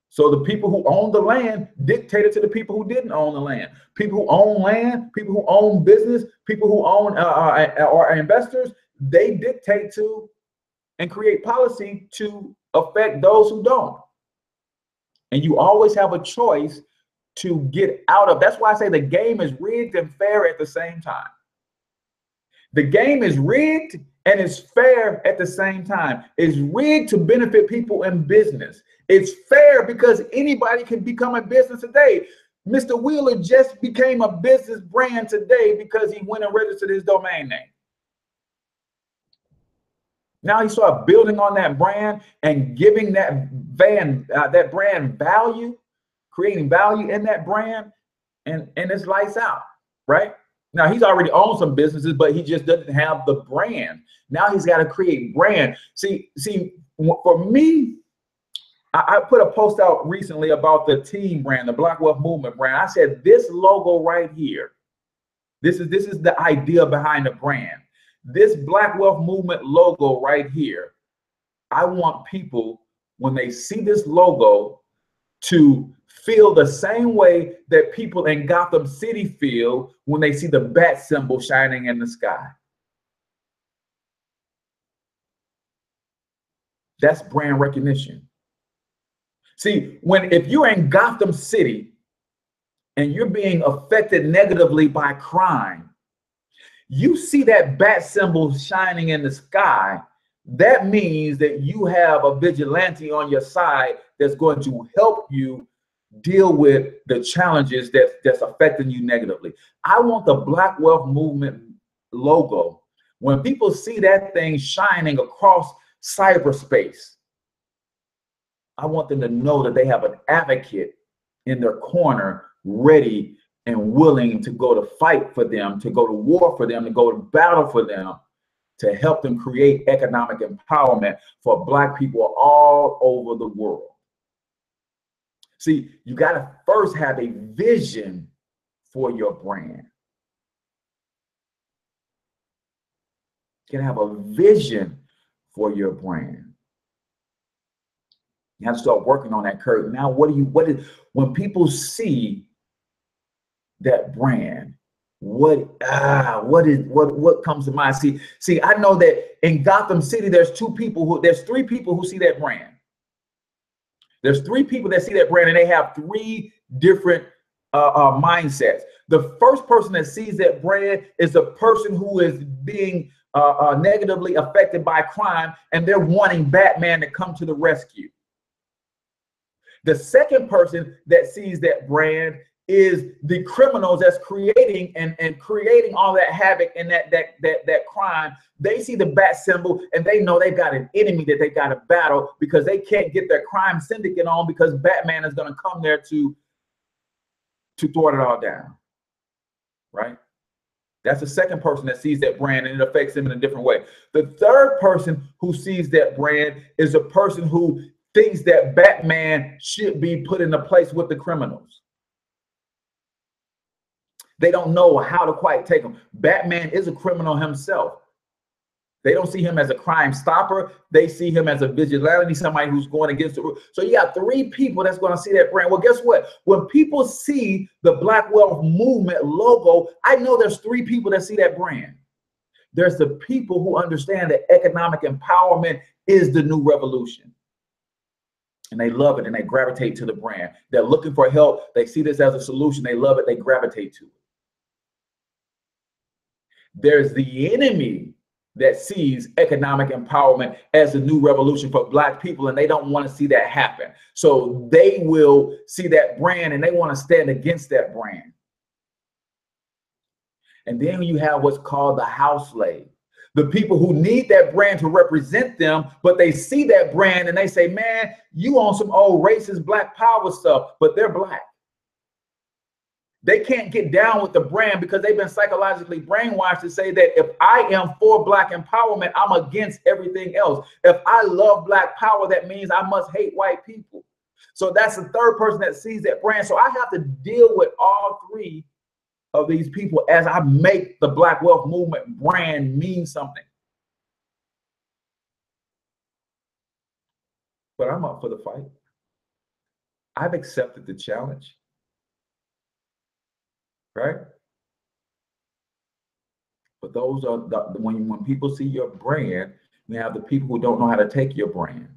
So the people who owned the land dictated to the people who didn't own the land. People who own land, people who own business, people who own or investors, they dictate to and create policy to affect those who don't. And you always have a choice to get out of. That's why I say the game is rigged and fair at the same time. The game is rigged and it's fair at the same time. It's rigged to benefit people in business. It's fair because anybody can become a business today. Mr. Wheeler just became a business brand today because he went and registered his domain name. Now he started building on that brand and giving that brand value, creating value in that brand, and it's lights out, right? Now he's already owned some businesses, but he just doesn't have the brand. Now he's got to create brand. See, for me, I put a post out recently about the team brand, the Black Wealth Movement brand. I said, this logo right here, this is the idea behind the brand. This Black Wealth Movement logo right here, I want people, when they see this logo, to feel the same way that people in Gotham City feel when they see the bat symbol shining in the sky. That's brand recognition. See, if you're in Gotham City and you're being affected negatively by crime, you see that bat symbol shining in the sky, that means that you have a vigilante on your side that's going to help you deal with the challenges that's affecting you negatively. I want the Black Wealth Movement logo. When people see that thing shining across cyberspace, I want them to know that they have an advocate in their corner, ready and willing to go to fight for them, to go to war for them, to go to battle for them, to help them create economic empowerment for Black people all over the world. See, you got to first have a vision for your brand. You got to have a vision for your brand. You have to start working on that curve. Now, when people see that brand, what comes to mind? See, I know that in Gotham City, there's three people who see that brand. There's three people that see that brand, and they have three different mindsets. The first person that sees that brand is the person who is being negatively affected by crime, and they're wanting Batman to come to the rescue. The second person that sees that brand is the criminals that's creating and creating all that havoc and that crime. They see the bat symbol and they know they've got an enemy that they got to battle because they can't get their crime syndicate on because Batman is going to come there to thwart it all down, right? That's the second person that sees that brand, and it affects them in a different way. The third person who sees that brand is a person who thinks that Batman should be put into place with the criminals. They don't know how to quite take him. Batman is a criminal himself. They don't see him as a crime stopper. They see him as a vigilante, somebody who's going against the rule. So you got three people that's going to see that brand. Well, guess what? When people see the Black Wealth Movement logo, I know there's three people that see that brand. There's the people who understand that economic empowerment is the new revolution. And they love it and they gravitate to the brand. They're looking for help. They see this as a solution. They love it. They gravitate to it. There's the enemy that sees economic empowerment as a new revolution for Black people, and they don't want to see that happen. So they will see that brand and they want to stand against that brand. And then you have what's called the house slave. The people who need that brand to represent them, but they see that brand and they say, man, you on some old racist Black power stuff, but they're Black. They can't get down with the brand because they've been psychologically brainwashed to say that if I am for Black empowerment, I'm against everything else. If I love Black power, that means I must hate white people. So that's the third person that sees that brand. So I have to deal with all three of these people as I make the Black Wealth Movement brand mean something. But I'm up for the fight. I've accepted the challenge, right? But those are when people see your brand, you have the people who don't know how to take your brand.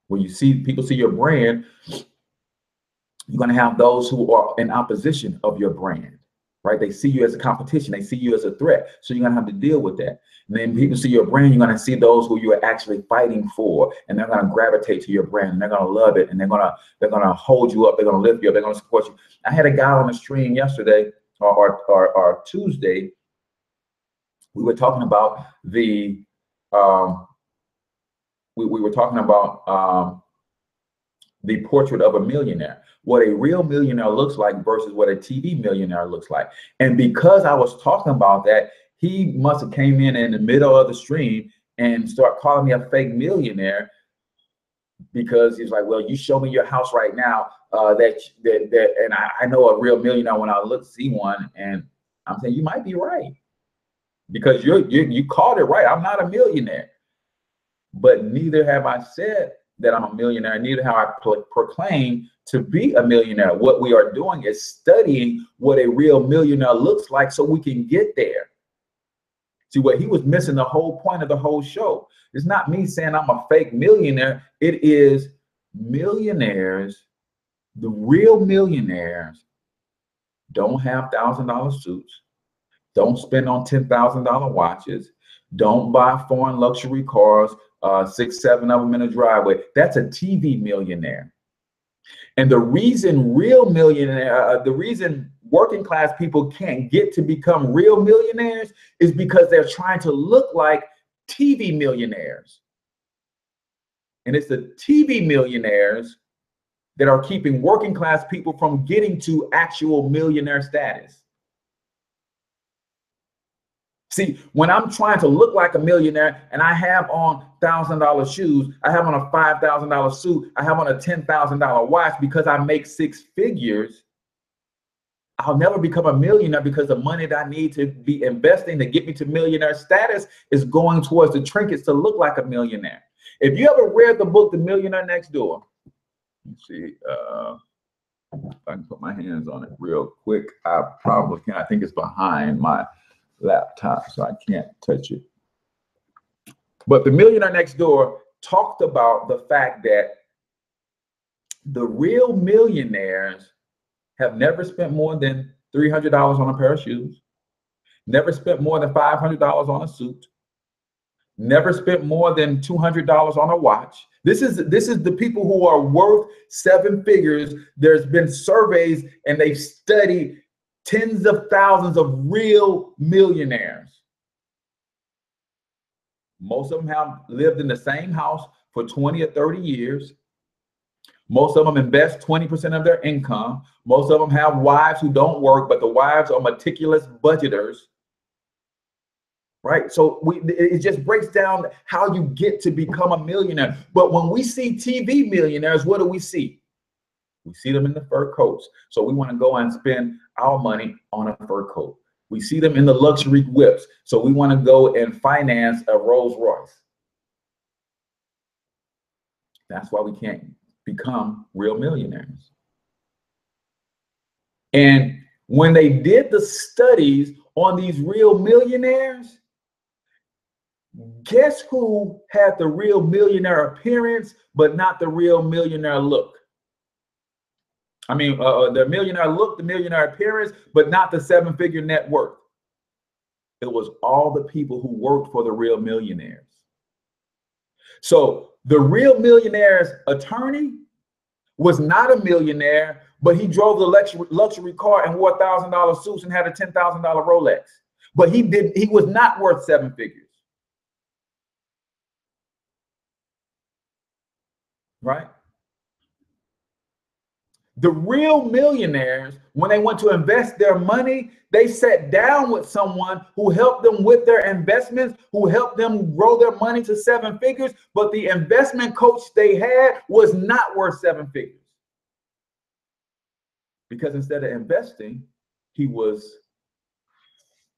When you see people see your brand, you're going to have those who are in opposition of your brand, right? They see you as a competition. They see you as a threat. So you're going to have to deal with that. And then people see your brand, you're going to see those who you are actually fighting for, and they're going to gravitate to your brand, and they're going to love it, and they're going to hold you up. They're going to lift you up. They're going to support you. I had a guy on the stream yesterday or Tuesday. We were talking about the we were talking about the portrait of a millionaire, what a real millionaire looks like versus what a TV millionaire looks like. And because I was talking about that, he must have came in the middle of the stream and start calling me a fake millionaire, because he's like, well, you show me your house right now, and I know a real millionaire when I see one. And I'm saying, you might be right, because you called it right. I'm not a millionaire, but neither have I said that I'm a millionaire. Neither have I proclaimed to be a millionaire. What we are doing is studying what a real millionaire looks like so we can get there. See, what he was missing, the whole point of the whole show. It's not me saying I'm a fake millionaire. It is millionaires, the real millionaires, don't have $1,000 suits, don't spend on $10,000 watches, don't buy foreign luxury cars, 6, 7 of them in a driveway. That's a TV millionaire. And the reason the reason working class people can't get to become real millionaires is because they're trying to look like TV millionaires. And it's the TV millionaires that are keeping working class people from getting to actual millionaire status. See, when I'm trying to look like a millionaire and I have on $1,000 shoes, I have on a $5,000 suit, I have on a $10,000 watch because I make 6 figures, I'll never become a millionaire, because the money that I need to be investing to get me to millionaire status is going towards the trinkets to look like a millionaire. If you ever read the book, The Millionaire Next Door, let's see if I can put my hands on it real quick. I probably can. I think it's behind my laptop, so I can't touch it. But The Millionaire Next Door talked about the fact that the real millionaires have never spent more than $300 on a pair of shoes, never spent more than $500 on a suit, never spent more than $200 on a watch. This is the people who are worth 7 figures. There's been surveys and they've studied tens of thousands of real millionaires. Most of them have lived in the same house for 20 or 30 years. Most of them invest 20% of their income. Most of them have wives who don't work, but the wives are meticulous budgeters. Right? So it just breaks down how you get to become a millionaire. But when we see TV millionaires, what do we see? We see them in the fur coats. So we want to go and spend our money on a fur coat. We see them in the luxury whips. So we want to go and finance a Rolls Royce. That's why we can't become real millionaires. And when they did the studies on these real millionaires, guess who had the real millionaire appearance, but not the real millionaire look? I mean, the millionaire look, the millionaire appearance, but not the 7-figure net worth. It was all the people who worked for the real millionaires. So the real millionaire's attorney was not a millionaire, but he drove the luxury car and wore $1,000 suits and had a $10,000 Rolex. But he was not worth 7 figures. Right? The real millionaires, when they went to invest their money, they sat down with someone who helped them with their investments, who helped them grow their money to 7 figures, but the investment coach they had was not worth 7 figures. Because instead of investing, he was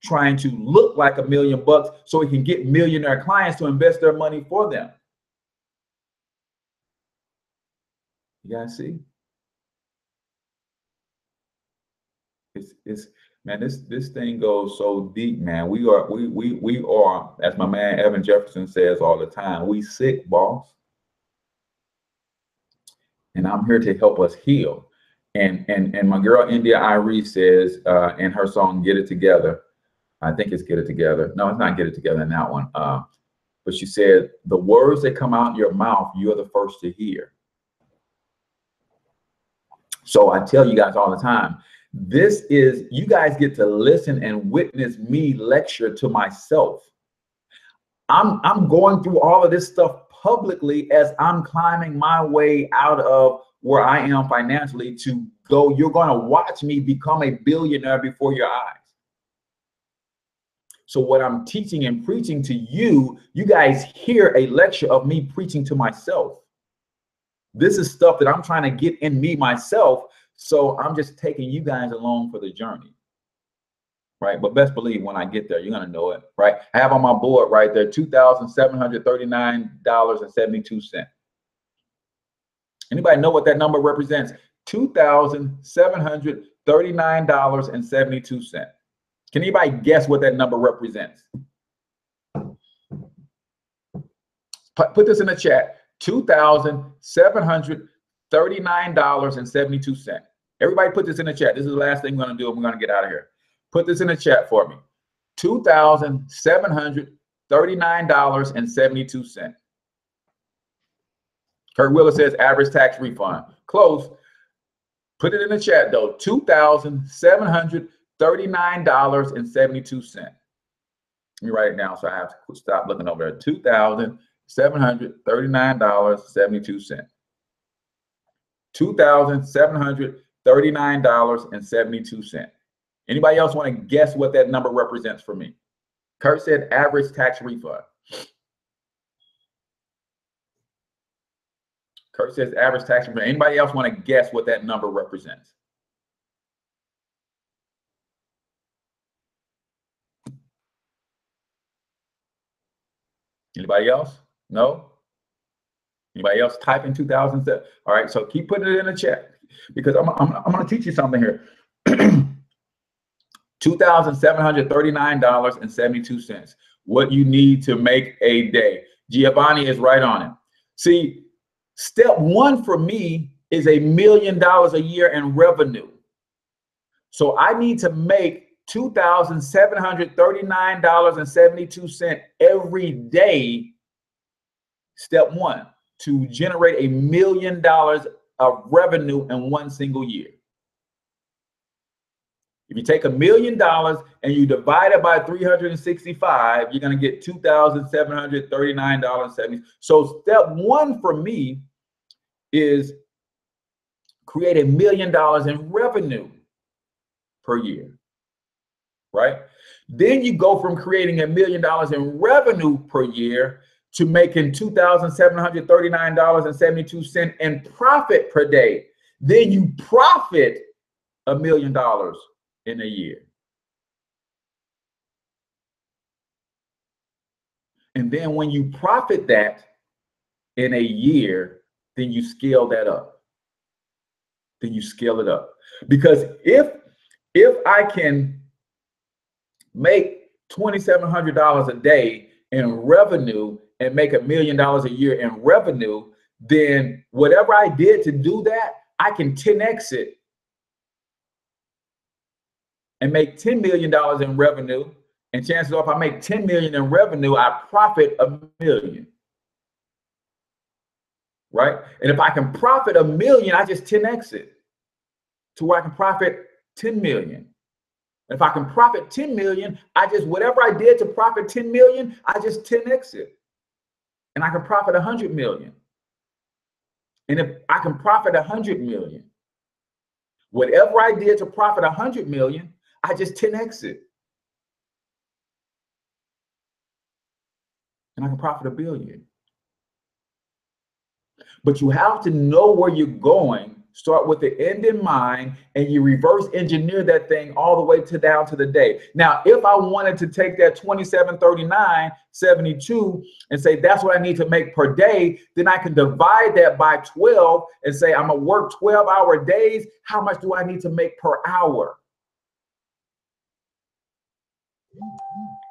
trying to look like $1 million so he can get millionaire clients to invest their money for them. You guys see? Man, this thing goes so deep, man. We are, as my man Evan Jefferson says all the time, we sick, boss. And I'm here to help us heal. And my girl India Irie says in her song "Get It Together," I think it's "Get It Together." No, it's not "Get It Together" in that one. But she said, the words that come out your mouth, you're the first to hear. So I tell you guys all the time, this is, you guys get to listen and witness me lecture to myself. I'm going through all of this stuff publicly as I'm climbing my way out of where I am financially to go. You're going to watch me become a billionaire before your eyes. So what I'm teaching and preaching to you, you guys hear a lecture of me preaching to myself. This is stuff that I'm trying to get in me myself. So I'm just taking you guys along for the journey. Right. But best believe when I get there, you're going to know it. Right. I have on my board right there, $2,739.72. Anybody know what that number represents? $2,739.72. Can anybody guess what that number represents? Put this in the chat. $2,739.72. Everybody put this in the chat. This is the last thing we're going to do and we're going to get out of here. Put this in the chat for me. $2,739.72. Kurt Wheeler says average tax refund. Close. Put it in the chat though. $2,739.72. Let me write it down so I have to stop looking over there. $2,739.72. $2,739.72. Anybody else want to guess what that number represents for me? Kurt said average tax refund. Kurt says average tax refund. Anybody else want to guess what that number represents? Anybody else? No? Anybody else type in 2007? All right, so keep putting it in the chat because I'm going to teach you something here. $2,739.72. What you need to make a day. Giovanni is right on it. See, step one for me is $1 million a year in revenue. So I need to make $2,739.72 every day. Step one, to generate $1 million of revenue in one single year. If you take $1 million and you divide it by 365, you're going to get $2,739.70. So step one for me is create $1 million in revenue per year, right? Then you go from creating $1 million in revenue per year to making $2,739.72 in profit per day. Then you profit $1 million in a year. And then when you profit that in a year, then you scale that up. Then you scale it up. Because if I can make $2,700 a day in revenue and make $1 million a year in revenue, then whatever I did to do that, I can 10x it and make $10 million in revenue. And chances are if I make 10 million in revenue, I profit $1 million. Right? And if I can profit $1 million, I just 10x it to where I can profit 10 million. If I can profit 10 million, I just, whatever I did to profit 10 million, I just 10x it. And I can profit 100 million. And if I can profit 100 million, whatever I did to profit 100 million, I just 10x it. And I can profit $1 billion. But you have to know where you're going, start with the end in mind, and you reverse engineer that thing all the way to down to the day. Now, if I wanted to take that 27, 39, 72 and say that's what I need to make per day, then I can divide that by 12 and say I'm gonna work 12-hour days. How much do I need to make per hour?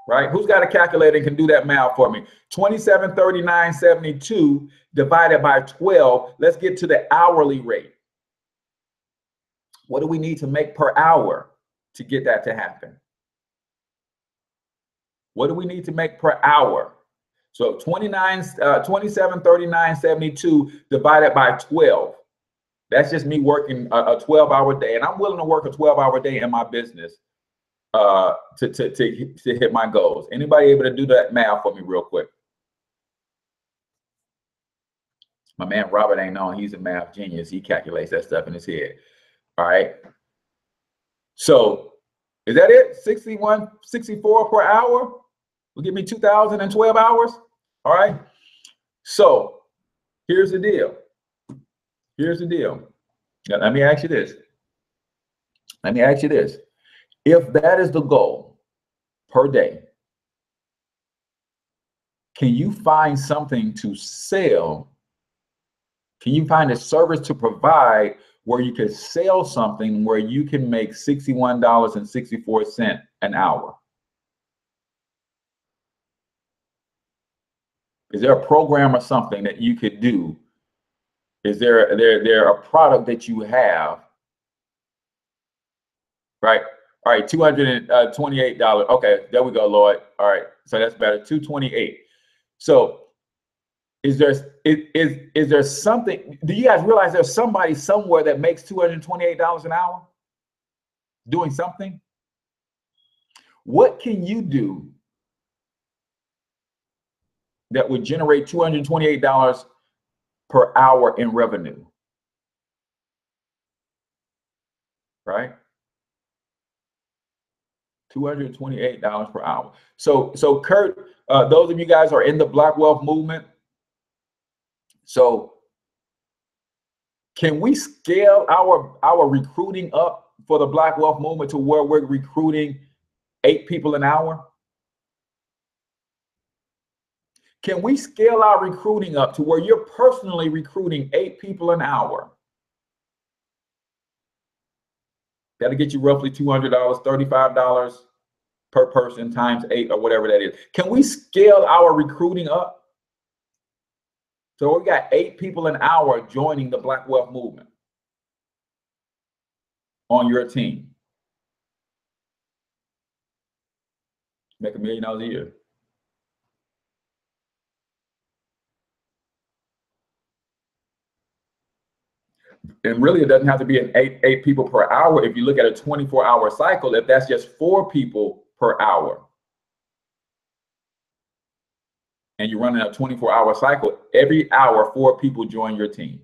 Right? Who's got a calculator and can do that math for me? 27, 39, 72 divided by 12. Let's get to the hourly rate. What do we need to make per hour to get that to happen? What do we need to make per hour? So 27, 39, 72 divided by 12. That's just me working a 12-hour day. And I'm willing to work a 12-hour day in my business to hit my goals. Anybody able to do that math for me real quick? My man Robert ain't on. He's a math genius. He calculates that stuff in his head. All right. So is that it? 61, 64 per hour will give me 2,012 hours. All right. So here's the deal. Here's the deal. Now, let me ask you this. Let me ask you this. If that is the goal per day, can you find something to sell? Can you find a service to provide where you can sell something where you can make $61.64 an hour? Is there a program or something that you could do? Is there a product that you have? Right. All right, $228. Okay, there we go, Lloyd. All right, so that's better. 228. So is there something? Do you guys realize there's somebody somewhere that makes $228 an hour doing something? What can you do that would generate $228 per hour in revenue? Right? $228 per hour. So Kurt, those of you guys are in the Black Wealth movement. So can we scale our recruiting up for the Black Wealth movement to where we're recruiting 8 people an hour? Can we scale our recruiting up to where you're personally recruiting 8 people an hour? That'll get you roughly $200, $35 per person times 8 or whatever that is. Can we scale our recruiting up? So we got 8 people an hour joining the Black Wealth movement on your team. Make $1 million a year. And really, it doesn't have to be an eight people per hour. If you look at a 24-hour cycle, if that's just 4 people per hour, and you're running a 24-hour cycle, every hour, 4 people join your team.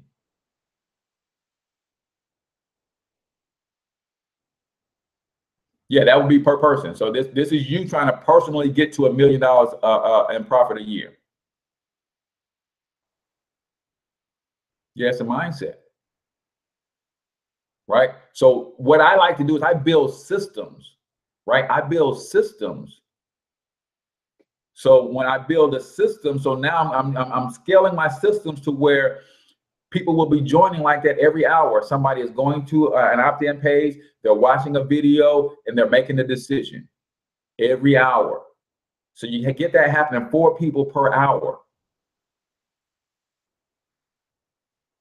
Yeah, that would be per person. So this is you trying to personally get to $1 million in profit a year. Yeah, it's a mindset. Right? So what I like to do is I build systems, right? I build systems. So when I build a system, so now I'm scaling my systems to where people will be joining like that every hour. Somebody is going to an opt-in page, they're watching a video, and they're making a decision every hour. So you get that happening 4 people per hour,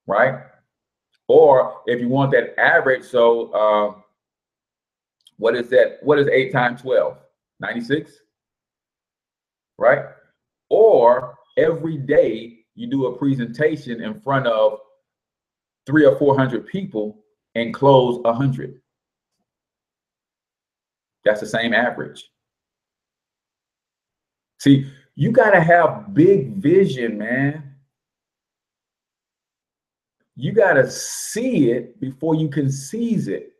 right? Or if you want that average, so What is that? What is 8 times 12? 96, right? Or every day you do a presentation in front of 300 or 400 people and close 100. That's the same average. See, you got to have big vision, man. You got to see it before you can seize it.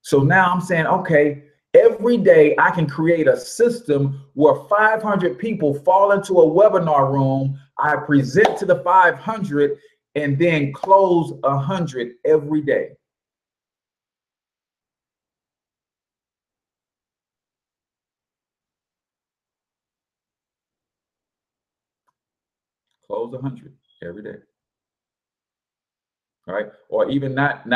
So now I'm saying, okay, every day I can create a system where 500 people fall into a webinar room. I present to the 500 and then close 100 every day. Close 100 every day. All right. Or even not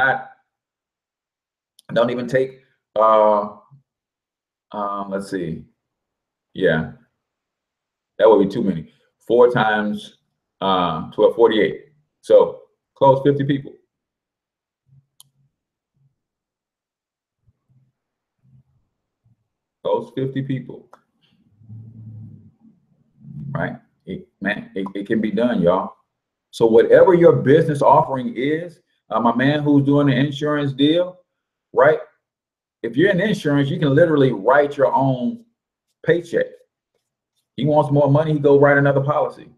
don't even take, let's see. Yeah, that would be too many. 4 times 12, 48. So close 50 people. Close 50 people. Right? It can be done, y'all. So whatever your business offering is, my man who's doing the insurance deal, right? If you're in insurance, you can literally write your own paycheck. He wants more money, he go write another policy.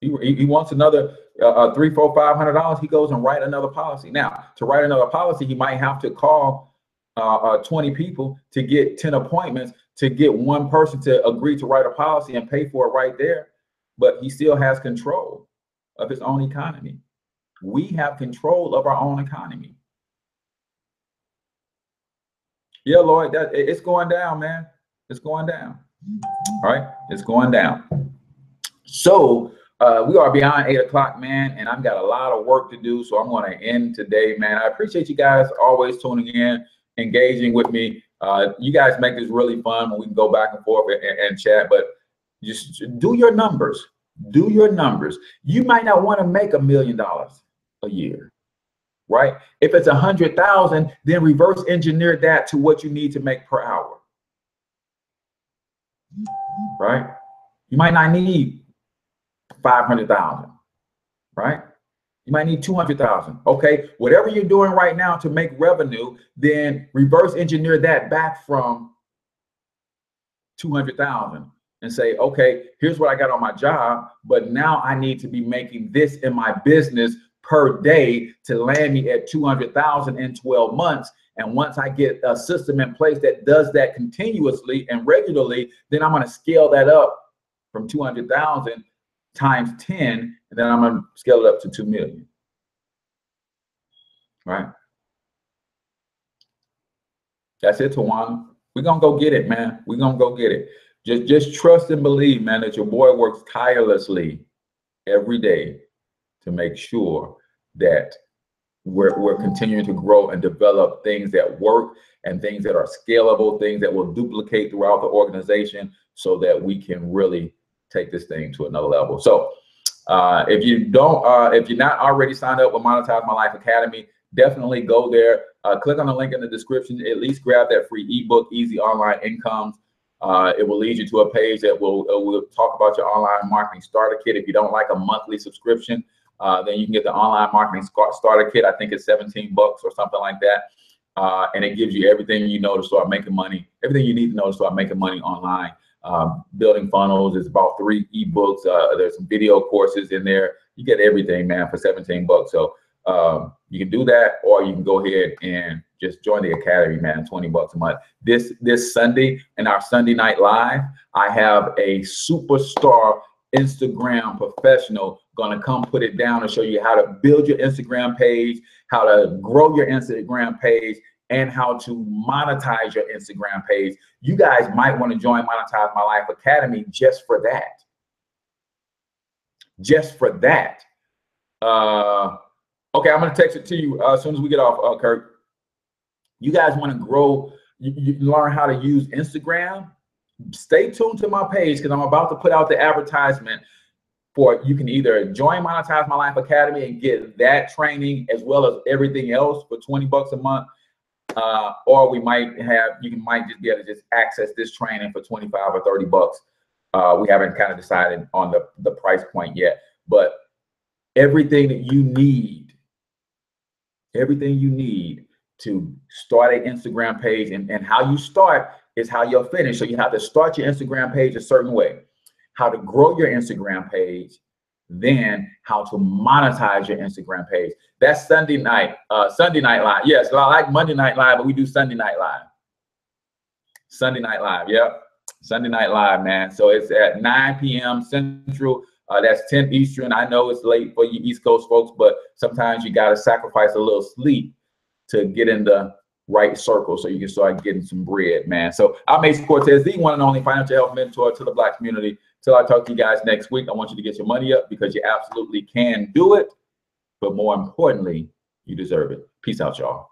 He wants another $300, $400, $500, he goes and write another policy. Now, to write another policy, he might have to call 20 people to get 10 appointments to get one person to agree to write a policy and pay for it right there. But he still has control of his own economy. We have control of our own economy. Yeah, Lloyd, it's going down, man. It's going down. All right, it's going down. So we are beyond 8 o'clock, man, and I've got a lot of work to do. So I'm going to end today, man. I appreciate you guys always tuning in, engaging with me. You guys make this really fun when we can go back and forth and chat, but just do your numbers. Do your numbers. You might not want to make $1 million a year, right? If it's 100,000, then reverse engineer that to what you need to make per hour, right? You might not need 500,000, right? You might need 200,000. Okay, whatever you're doing right now to make revenue, then reverse engineer that back from 200,000 and say, okay, here's what I got on my job, but now I need to be making this in my business per day to land me at 200,000 in 12 months. And once I get a system in place that does that continuously and regularly, then I'm going to scale that up from 200,000 times 10, and then I'm going to scale it up to 2 million. Right? That's it, Tawana. We're going to go get it, man. We're going to go get it. Just trust and believe, man, that your boy works tirelessly every day to make sure that we're continuing to grow and develop things that work and things that are scalable, things that will duplicate throughout the organization so that we can really take this thing to another level. So if you're not already signed up with Monetize My Life Academy, definitely go there. Click on the link in the description. At least grab that free ebook, Easy Online Incomes. It will lead you to a page that will talk about your online marketing starter kit. If you don't like a monthly subscription, then you can get the online marketing starter kit. I think it's $17 or something like that. And it gives you everything you know to start making money, everything you need to know to start making money online. Building funnels is about 3 ebooks. There's some video courses in there. You get everything, man, for $17. So you can do that, or you can go ahead and just join the academy, man. $20 a month. This Sunday in our Sunday Night Live, I have a superstar Instagram professional gonna come put it down and show you how to build your Instagram page, how to grow your Instagram page, and how to monetize your Instagram page. You guys might want to join Monetize My Life Academy just for that. Just for that. Okay, I'm going to text it to you as soon as we get off, Kurt. You guys want to grow, you learn how to use Instagram? Stay tuned to my page because I'm about to put out the advertisement for you can either join Monetize My Life Academy and get that training as well as everything else for $20 a month. or we might have, you might just be able to just access this training for 25 or 30 bucks. We haven't kind of decided on the price point yet, but everything you need to start an Instagram page, and how you start is how you'll finish. So you have to start your Instagram page a certain way, how to grow your Instagram page, then how to monetize your Instagram page. That's Sunday night live. Yes, I like Monday Night Live, but we do Sunday Night Live. Sunday Night Live, yep. Sunday Night Live, man. So it's at 9 p.m. Central. That's 10 Eastern. I know it's late for you East Coast folks, but sometimes you got to sacrifice a little sleep to get in the right circle so you can start getting some bread, man. So I'm H Cortez, the one and only financial health mentor to the Black community. Till I talk to you guys next week, I want you to get your money up, because you absolutely can do it. But more importantly, you deserve it. Peace out, y'all.